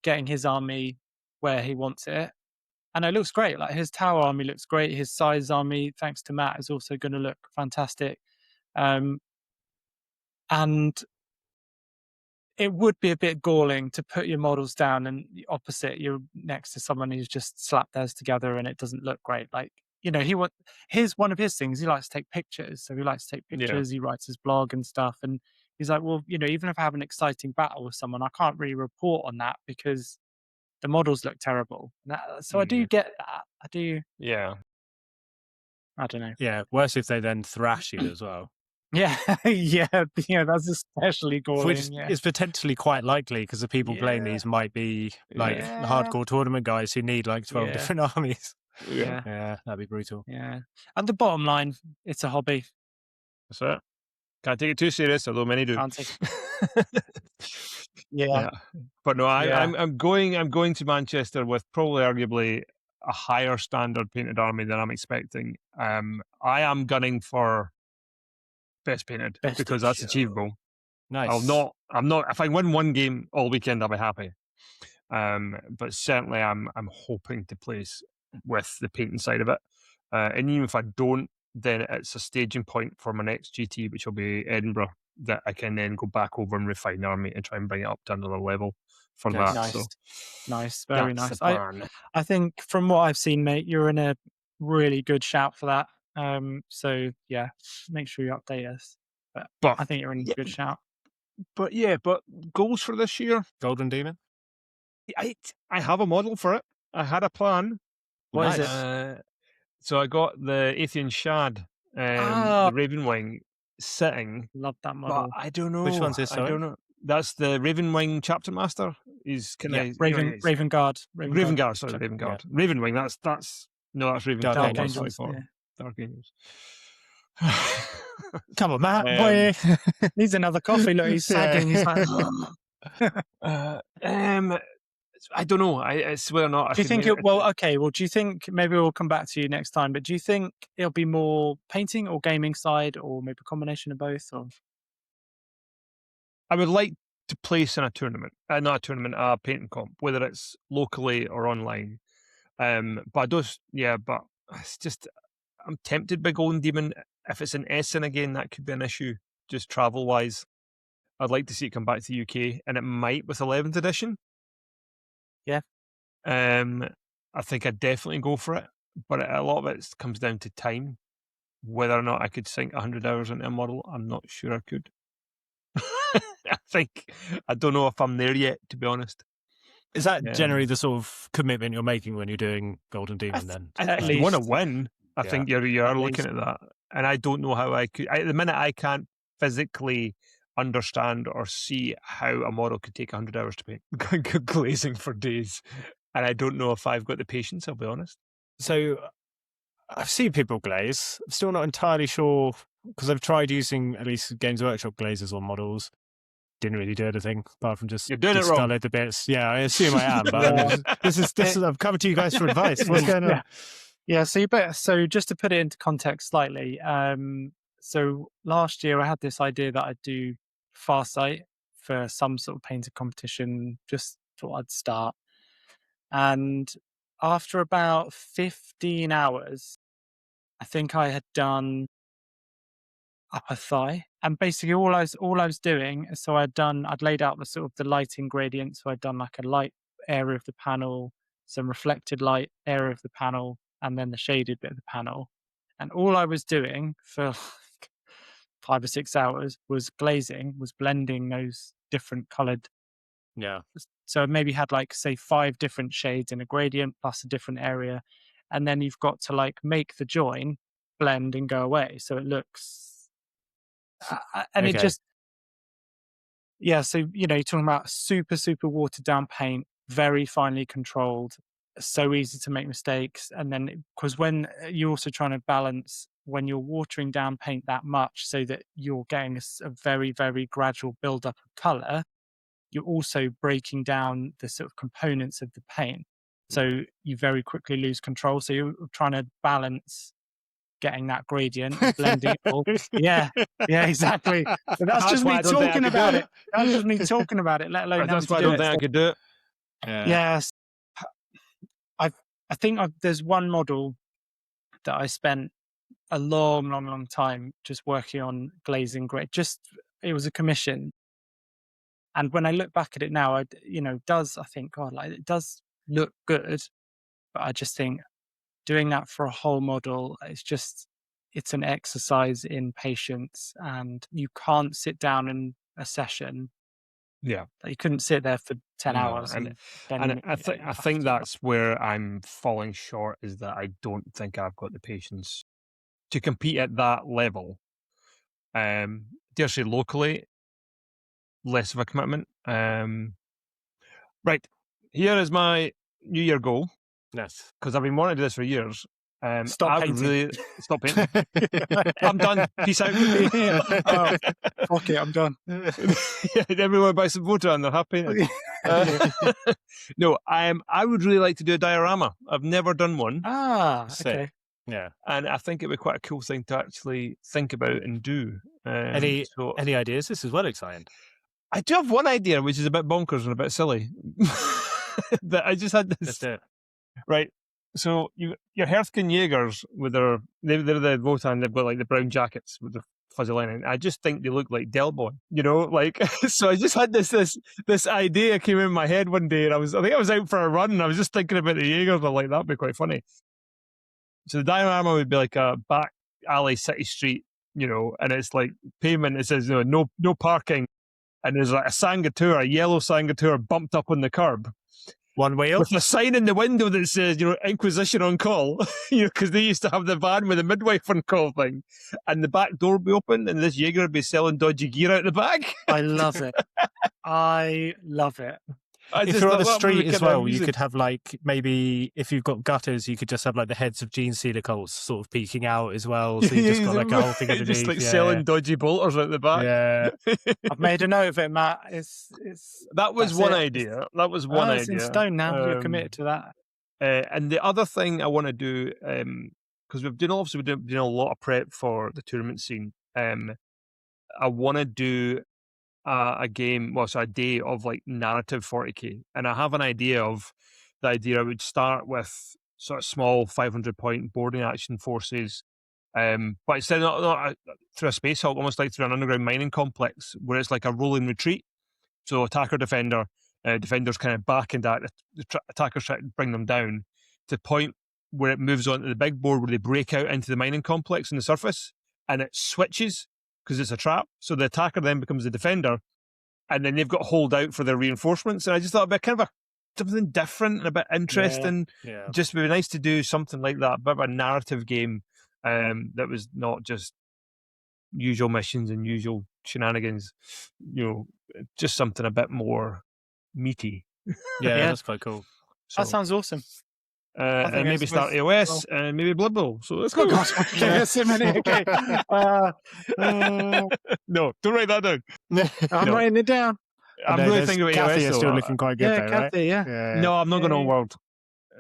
getting his army where he wants it, and it looks great. Like his tower army looks great. His size army, thanks to Matt, is also going to look fantastic. And it would be a bit galling to put your models down and the opposite, you're next to someone who's just slapped theirs together and it doesn't look great. Like, one of his things, he likes to take pictures. So he likes to take pictures, he writes his blog and stuff. And he's like, well, even if I have an exciting battle with someone, I can't really report on that because the models look terrible. So I do get that. I do. Yeah. I don't know. Yeah, worse if they then thrash you as well. Yeah, yeah, that's especially Which galling. Yeah, is potentially quite likely because the people playing Yeah. these might be like Yeah. hardcore tournament guys who need like 12 Yeah. different armies. Yeah, Yeah, that'd be brutal. yeah. And the bottom line, it's a hobby. That's it. Can't take it too serious, although many do. Can't take. Yeah, Yeah, but no, Yeah. I'm going to Manchester with probably arguably a higher standard painted army than I'm expecting. I am gunning for best painted Best because in that's show. achievable. Nice. I'm not. If I win one game all weekend, I'll be happy. But certainly, I'm hoping to place with the painting side of it. And even if I don't, then it's a staging point for my next GT, which will be Edinburgh, that I can then go back over and refine the army and try and bring it up to another level for Nice. that. Nice. So Nice, very that's nice. the plan. I think from what I've seen, mate, you're in a really good shout for that. So yeah, make sure you update us. But I think you're in a good shout. but goals for this year. Golden Demon? I have a model for it. I had a plan. What is Nice. it? So I got the Athean Shad, Ah. the Ravenwing sitting. Love that But model. I don't know. Which one's this, I sorry? don't know. That's the Ravenwing Chapter Master. He's kind Yeah, of Raven Guard. Ravengard. Sorry, Chapter- Ravengard. Ravenwing. That's That's Raven Dark Guard. Dark Angels. Angels. Sorry for Yeah. Dark Angels. Come on, Matt, Um, boy. Needs another coffee. Look, he's sagging. He's like, I don't know. I swear not. I do you could think make it? Well, okay. Well, do you think maybe we'll come back to you next time? But do you think it'll be more painting or gaming side, or maybe a combination of both? Or I would like to place in a tournament, not a tournament, a painting comp, whether it's locally or online. But I don't. Yeah, but it's just I'm tempted by Golden Demon. If it's in Essen again, that could be an issue, just travel wise. I'd like to see it come back to the UK, and it might with 11th edition. Yeah. I think I'd definitely go for it, but a lot of it comes down to time. Whether or not I could sink 100 hours into a model, I'm not sure I could. I don't know if I'm there yet, to be honest. Is that Yeah. generally the sort of commitment you're making when you're doing Golden Demon then? If you want to least. win, I Yeah. think you are At looking at that. And I don't know how I could. At the minute, I can't physically understand or see how a model could take 100 hours to paint. Glazing for days. And I don't know if I've got the patience, I'll be honest. So I've seen people glaze. I'm still not entirely sure because I've tried using at least Games Workshop glazes on models. Didn't really do anything apart from just You're doing it wrong. discolored the bits. Yeah, I assume I am. But this is I'm coming to you guys for advice. What's going on? Yeah, so just to put it into context slightly, so last year I had this idea that I'd do Farsight for some sort of painted competition. Just thought I'd start, and after about 15 hours, I think I had done upper thigh, and basically all I was doing. So I'd laid out the sort of the lighting gradient. So I'd done like a light area of the panel, some reflected light area of the panel, and then the shaded bit of the panel. And all I was doing for like 5 or 6 hours was glazing, was blending those different colored. Yeah. So I maybe had like, say, 5 different shades in a gradient plus a different area. And then you've got to like make the join blend and go away. So it looks, and it Okay. just, yeah. So, you're talking about super, super watered down paint, very finely controlled, so easy to make mistakes. And then because when you're also trying to balance when you're watering down paint that much so that you're getting a very, very gradual buildup of color, you're also breaking down the sort of components of the paint. So you very quickly lose control. So you're trying to balance getting that gradient, blending it all. Yeah, exactly. But that's just why me I don't think I talking could do about it. it. That's just me talking about it, let alone That's why I having don't to do think I it. could do it. Yes. I think there's one model that I spent a long time just working on glazing grade. It was a commission. And when I look back at it now, I think, God, like it does look good, but I just think doing that for a whole model, it's an exercise in patience, and you can't sit down in a session. Yeah. You couldn't sit there for 10 No, hours. and then I think that's where I'm falling short, is that I don't think I've got the patience to compete at that level, dare say locally, less of a commitment. Right, here is my New Year goal, Yes. because I've been wanting to do this for years. Stop I would painting. really stop painting. I'm done. Peace out. Yeah. Oh, fuck it, I'm done. Yeah, everyone buys some photo and they're happy. No, I would really like to do a diorama. I've never done one, Sick. Okay. Yeah. and I think it would be quite a cool thing to actually think about and do. Any ideas? This is well exciting. I do have one idea, which is a bit bonkers and a bit silly. That I just had Let's this. do it. Right. So your Herskin Jaegers with they're the Votan, they've got like the brown jackets with the fuzzy lining. I just think they look like Del Boy, like. So I just had this idea came in my head one day, and I think I was out for a run, and I was just thinking about the Jaegers. I'm like, that'd be quite funny. So the diorama would be like a back alley, city street, and it's like pavement. It says no parking, and there's like a Sangateur, a yellow Sangateur, bumped up on the curb. One wheel? With a sign in the window that says, Inquisition on call, because they used to have the van with the midwife on call thing. And the back door would be open, and this Jaeger would be selling dodgy gear out the back. I love it. I love it. If you're on the street as well, you could have like, maybe if you've got gutters, you could just have like the heads of Gene Seelicals sort of peeking out as well. So you just got like a whole thing underneath. Just like selling dodgy bolters out the back. Yeah. I've made a note of it, Matt. That was that's one it. idea. That was one idea. It's in stone now. You're committed to that. And the other thing I want to do, because we're doing a lot of prep for the tournament scene. I want to do a day of like narrative 40k, and I have an idea of the idea. I would start with sort of small 500 point boarding action forces, but instead not through a space hulk, almost like through an underground mining complex where it's like a rolling retreat. So attacker, defender, defenders kind of back and the attackers try to bring them down to the point where it moves on to the big board where they break out into the mining complex on the surface, and it switches because it's a trap. So the attacker then becomes the defender, and then they've got to hold out for their reinforcements. And I just thought it'd be kind of something different and a bit interesting. Yeah. Just would be nice to do something like that, a bit of a narrative game that was not just usual missions and usual shenanigans. Just something a bit more meaty. Yeah, that's quite cool. So, That sounds awesome. and maybe start AOS and maybe Blood Bowl. So let's go. Okay, so many. Okay. No, don't write that down. I'm writing it down. I'm really thinking about Kathy AOS. is still looking quite good Yeah, though, right? Kathy, yeah. No, I'm not going on Yeah. World.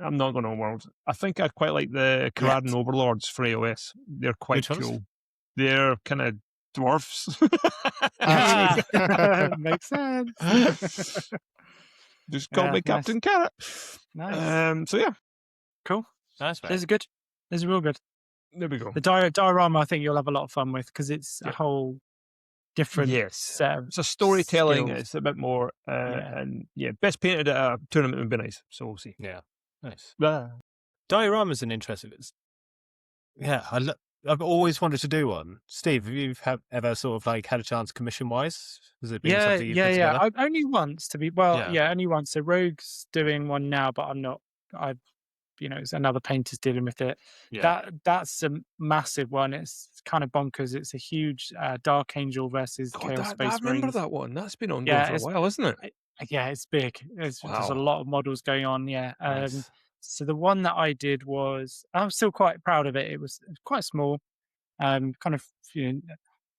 I'm not going on World. I think I quite like the Karadan Overlords for AOS. They're quite Which ones? cool. They're kind of dwarfs. Makes sense. Just call Yeah, me nice. Captain Carrot. Nice. So yeah, Cool. Nice, mate. These are good. These are real good. there we go. The diorama, I think you'll have a lot of fun with because it's a whole different Yes. set of It's a storytelling. skills. It's a bit more, Yeah. and best painted at a tournament would be nice. So we'll see. Yeah. Nice. Ah. Diorama's an interesting. I've always wanted to do one. Steve, have you ever sort of like had a chance commission wise? Has it been something you've put together? Only once to be only once. So Rogue's doing one now, but I'm not. It's another painter's dealing with it. Yeah. That's a massive one. It's kind of bonkers. It's a huge Dark Angel versus Chaos Space I remember Marines. that one. That's been ongoing Yeah, for a while, isn't it? Yeah, it's big. There's a Wow. lot of models going on. Yeah. Nice. So the one that I did I'm still quite proud of it. It was quite small, kind of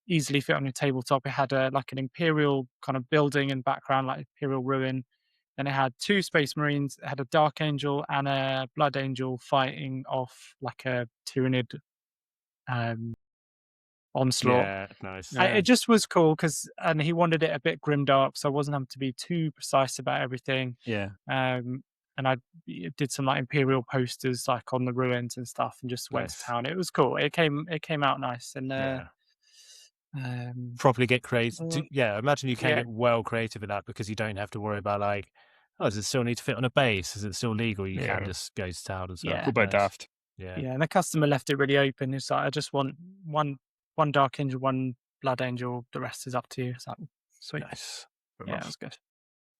easily fit on a tabletop. It had like an Imperial kind of building and background, like Imperial ruin. Then it had 2 Space Marines. It had a Dark Angel and a Blood Angel fighting off like a Tyranid onslaught. Yeah, nice. It just was cool and he wanted it a bit grimdark, so I wasn't having to be too precise about everything. Yeah. And I did some like Imperial posters like on the ruins and stuff, and just went Nice. to town. It was cool. It came out nice, and properly get creative. I imagine you can yeah. get well creative in that because you don't have to worry about like, does it still need to fit on a base? Is it still legal? You can just go to town and stuff. Yeah. Go by Nice. daft. Yeah. and the customer left it really open. It's like, I just want one Dark Angel, one Blood Angel. The rest is up to you. It's like, sweet. Nice. Yeah, it was good.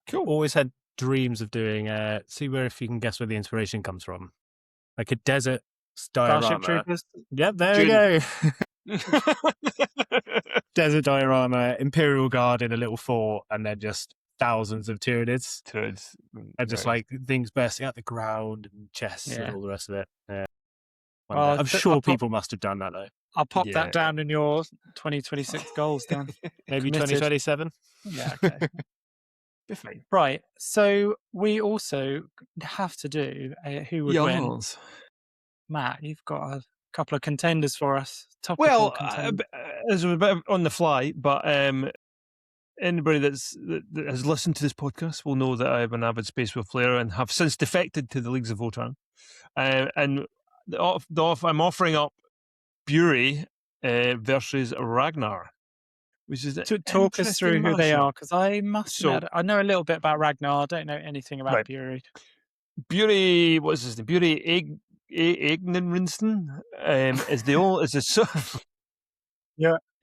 Cool. Always had dreams of doing. See where if you can guess where the inspiration comes from. Like a desert Starship diorama. Troopers. Yep, there we go. Desert diorama, Imperial Guard in a little fort, and then just thousands of Tyranids. And just like things bursting out the ground and chests and all the rest of it. Yeah. Well, I'm sure people must have done that though. I'll pop that down in your 2026 goals, Dan. Maybe Committed. 2027. Yeah, okay. Be fine. Right. So we also have to do a who would win. Matt, you've got a couple of contenders for us. Well, contenders. this was a bit on the fly, but anybody that has listened to this podcast will know that I have an avid Space Wolf player and have since defected to the Leagues of Votan. And I'm offering up Bury versus Ragnar, which is to talk us through who they are, because I must admit, I know a little bit about Ragnar. I don't know anything about Bury. Bury, what's his name? Bury Egninrinston is the old is a sort of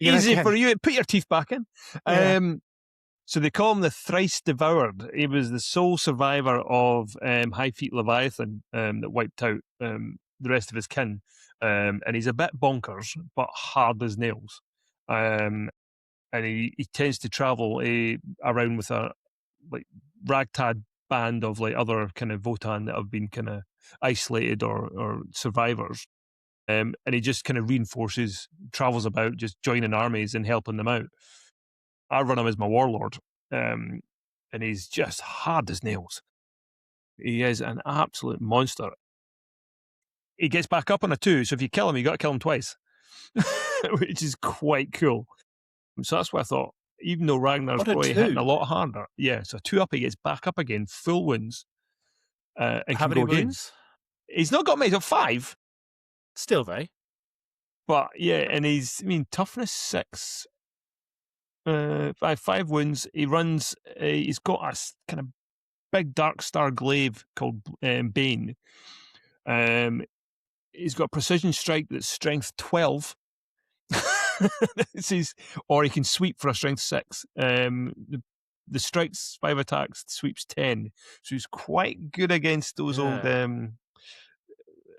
easy for you. Put your teeth back in. So they call him the thrice devoured. He was the sole survivor of High Feet Leviathan that wiped out the rest of his kin. And he's a bit bonkers, but hard as nails. And he tends to travel around with a like ragtag band of like other kind of Votan that have been kind of isolated or survivors. And he just kind of travels about, just joining armies and helping them out. I run him as my warlord, and he's just hard as nails. He is an absolute monster. He gets back up on a 2, so if you kill him, you got to kill him twice, which is quite cool. So that's what I thought. Even though Ragnar's probably hitting a lot harder, so 2 up, he gets back up again, full wounds. And how many wounds? He's not got made up 5. Still, though. But and toughness 6. 5 wounds. He runs. He's got a kind of big dark star glaive called Bane. He's got precision strike that's strength 12. Or he can sweep for a strength 6. The strikes 5 attacks, sweeps 10. So he's quite good against those old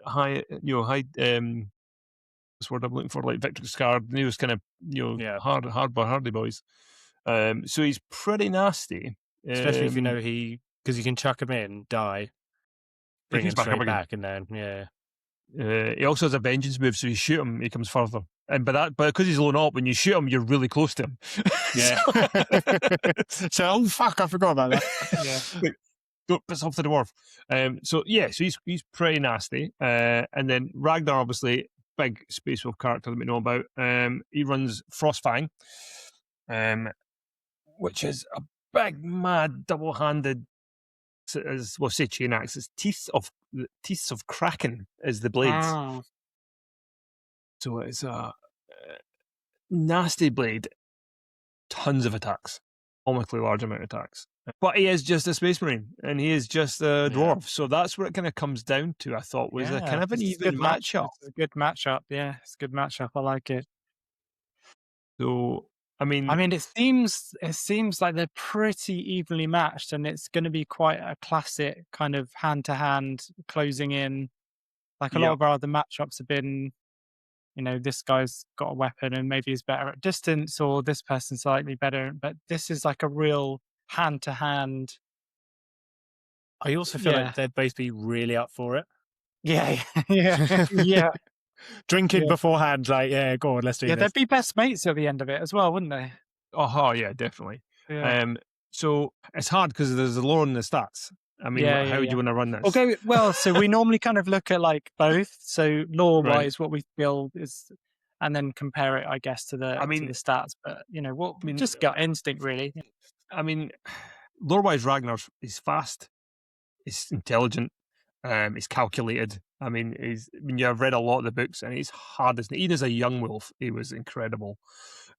high. This word I'm looking for, like Victor Scarred. He was kind of hardy boys. So he's pretty nasty, especially if you know because you can chuck him in, die, bring him straight back, and then he also has a vengeance move, so you shoot him, he comes further. And but because he's lone up, when you shoot him, you're really close to him. Yeah. So fuck, I forgot about that. Yeah. Don't piss off the dwarf. So he's pretty nasty. And then Ragnar, obviously, big Space Wolf character that we know about. He runs Frostfang, which is a big, mad, double-handed, say chain axe. It's teeth of Kraken is the blades. Oh. So it's a nasty blade. Tons of attacks, comically large amount of attacks. But he is just a Space Marine, and he is just a dwarf. So that's where it kind of comes down to. I thought was a kind of an even matchup. It's a good matchup. Yeah, it's a good matchup. I like it. So I mean, it seems like they're pretty evenly matched, and it's going to be quite a classic kind of hand-to-hand closing in. Like a lot of our other matchups have been, this guy's got a weapon and maybe he's better at distance, or this person's slightly better. But this is like a real hand-to-hand. I also feel like they'd both be really up for it. Yeah. Drinking beforehand, like, go on, let's do this. They'd be best mates at the end of it as well, wouldn't they? Oh, yeah, definitely. Yeah. So it's hard because there's a lore in the stats. I mean, how do you want to run this? Okay, well, so we normally kind of look at like both. So lore-wise, what we feel is, and then compare it, I guess, to the stats. But just gut instinct, really. I mean, lore-wise, Ragnar is fast, he's intelligent, he's calculated. I mean, I've read a lot of the books, and he's hard as even as a young wolf, he was incredible.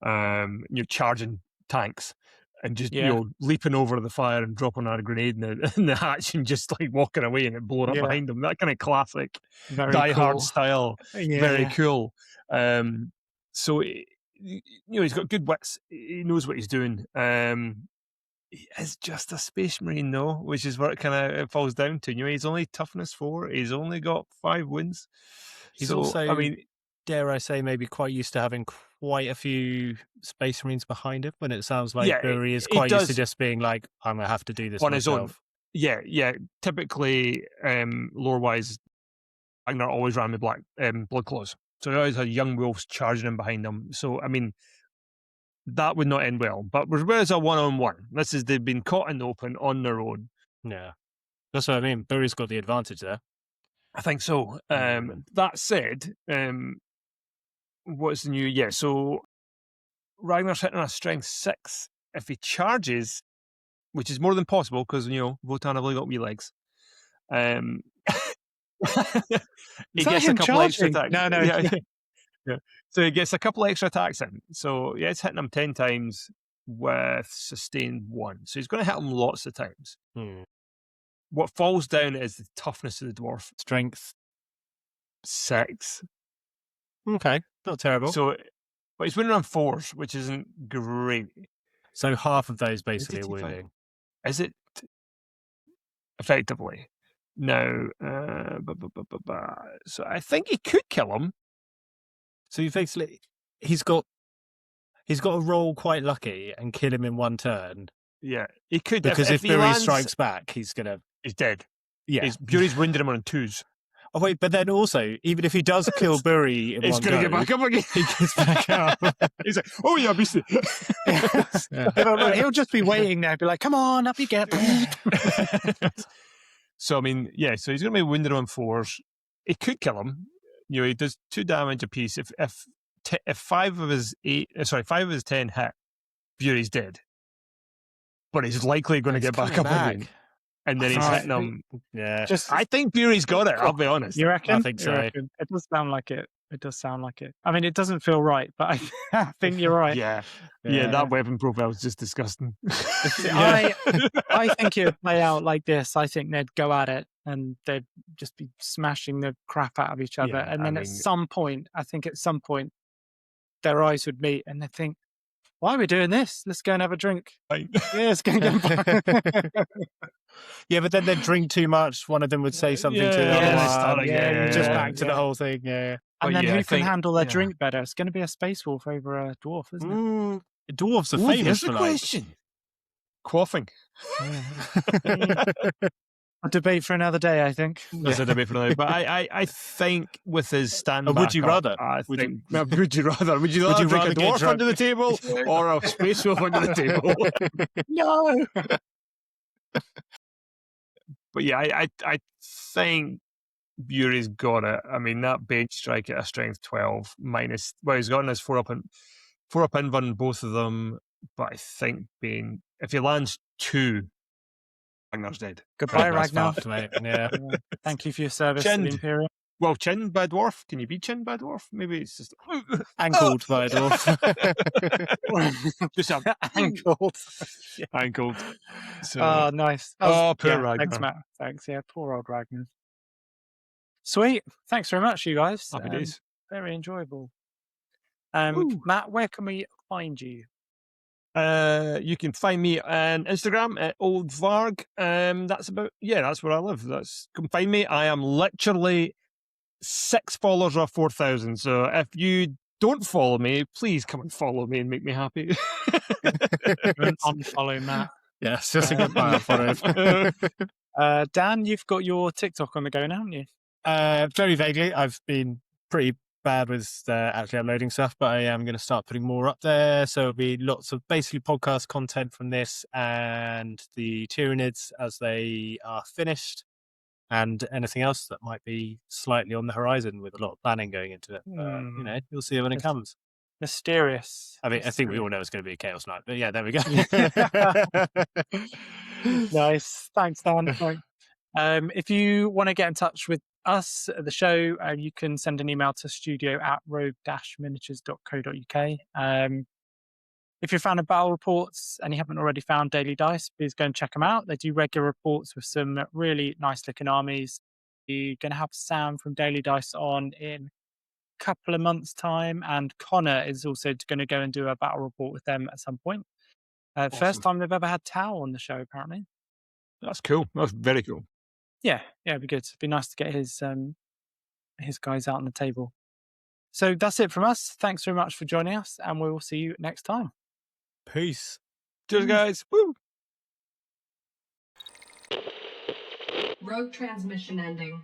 You're charging tanks. And just leaping over the fire and dropping a grenade in the hatch and just like walking away and it blowing up behind him. That kind of classic Die Hard style. Very cool. So he's got good wits. He knows what he's doing. He is just a Space Marine though, which is what it kind of falls down to. He's only toughness 4. He's only got 5 wins. He's So, also, I mean, dare I say, maybe quite used to having quite a few Space Marines behind him. When it sounds like yeah, Bury is it quite used to does just being like, I'm gonna have to do this on his own. myself. Yeah. Typically, lore-wise, Ragnar always ran with black blood claws. So he always had young wolves charging him behind him. So, I mean, that would not end well. But whereas a one-on-one, this is they've been caught in the open on their own. Yeah, that's what I mean. Bury's got the advantage there. I think so. That said, what's the new? Yeah, so Ragnar's hitting on a strength 6. If he charges, which is more than possible because, Votan have only got wee legs. He Is that gets a him couple extra charging? attacks. No. Yeah. So he gets a couple extra attacks in. So yeah, it's hitting him 10 times with sustained 1. So he's going to hit him lots of times. What falls down is the toughness of the dwarf. Strength. 6. Okay, not terrible. So, but he's winning on 4s, which isn't great. So half of those basically are 85. wounding. Is it effectively? No. So I think he could kill him. So you basically, he's got to roll quite lucky and kill him in one turn. Yeah, he could. Because if he Bury lands, strikes back, he's dead. Yeah. Bury's wounded him on 2s. Oh wait, but then also, even if he does kill Bury in He's one going to go, get back up again. he gets back up. He's like, oh yeah, beastie. He'll just be waiting there, be like, "Come on, up you get." So I mean, yeah. So he's going to be wounded on 4s. He could kill him. He does 2 damage a piece. If 5 of his 10 hit, Bury's dead. But he's likely going to get back up again. And then he's hitting him. Yeah. I think Bury's got it. I'll be honest. You reckon? I think so. It does sound like it. It does sound like it. I mean, it doesn't feel right, but I think you're right. Yeah, that weapon profile is just disgusting. I think it would play out like this. I think they'd go at it and they'd just be smashing the crap out of each other. Yeah, And then at some point, their eyes would meet and they'd think, why are we doing this? Let's go and have a drink. Right. Yeah, let's go and get Yeah, but then they'd drink too much. One of them would say something to the Yeah, other they one. start again. Just Yeah, back to the whole thing. Yeah. And then yeah, who I can think- handle their yeah. drink better? It's going to be a space wolf over a dwarf, isn't it? Dwarves are Ooh, famous there's for the like. question. Quaffing. A debate for another day, I think. That's a debate for now. But I think with his stand Would you back up, rather? I Would think, would you rather? Would you Would you rather rather drink a get dwarf drunk? under the table or a space wolf under the table? No. But yeah, I think Bury's got it. I mean, that bench strike at a strength 12 minus. Well, he's gotten his 4-up invuln both of them. But I think if he lands 2, Ragnar's dead. Goodbye, That's Ragnar. fucked, mate. Yeah. Thank you for your service to Chinned. the Imperial. Well, chinned by a dwarf. Can you be chinned by a dwarf? Maybe it's just Ankled by a dwarf. just a Ankled. ankled. So, Oh, nice. poor Ragnar. Thanks, Matt. Thanks. Yeah, poor old Ragnar. Sweet. Thanks very much, you guys. Happy days. Very enjoyable. Woo. Matt, where can we find you? You can find me on Instagram at Old Varg. That's where I live. Come find me. I am literally 6 followers off 4,000. So if you don't follow me, please come and follow me and make me happy. Unfollow Matt. Yes, just a good buy for it. Dan, you've got your TikTok on the go now, haven't you? Very vaguely. I've been pretty bad with actually uploading stuff, but I am going to start putting more up there. So it'll be lots of basically podcast content from this and the Tyranids as they are finished, and anything else that might be slightly on the horizon with a lot of planning going into it. But, you'll see it when it comes. Mysterious. I mean, I think we all know it's going to be a Chaos Night, but yeah, there we go. Nice. Thanks, Dan. Thanks. If you want to get in touch with us at the show, you can send an email to studio@rogue-miniatures.co.uk. If you're a fan of battle reports and you haven't already found Daily Dice, please go and check them out. They do regular reports with some really nice looking armies. You're going to have Sam from Daily Dice on in a couple of months' time, and Connor is also going to go and do a battle report with them at some point. First Awesome. time they've ever had Tao on the show, apparently. That's cool. That's very cool. Yeah, it'd be good. It'd be nice to get his his guys out on the table. So that's it from us. Thanks very much for joining us, and we will see you next time. Peace. Cheers, guys. Woo! Rogue transmission ending.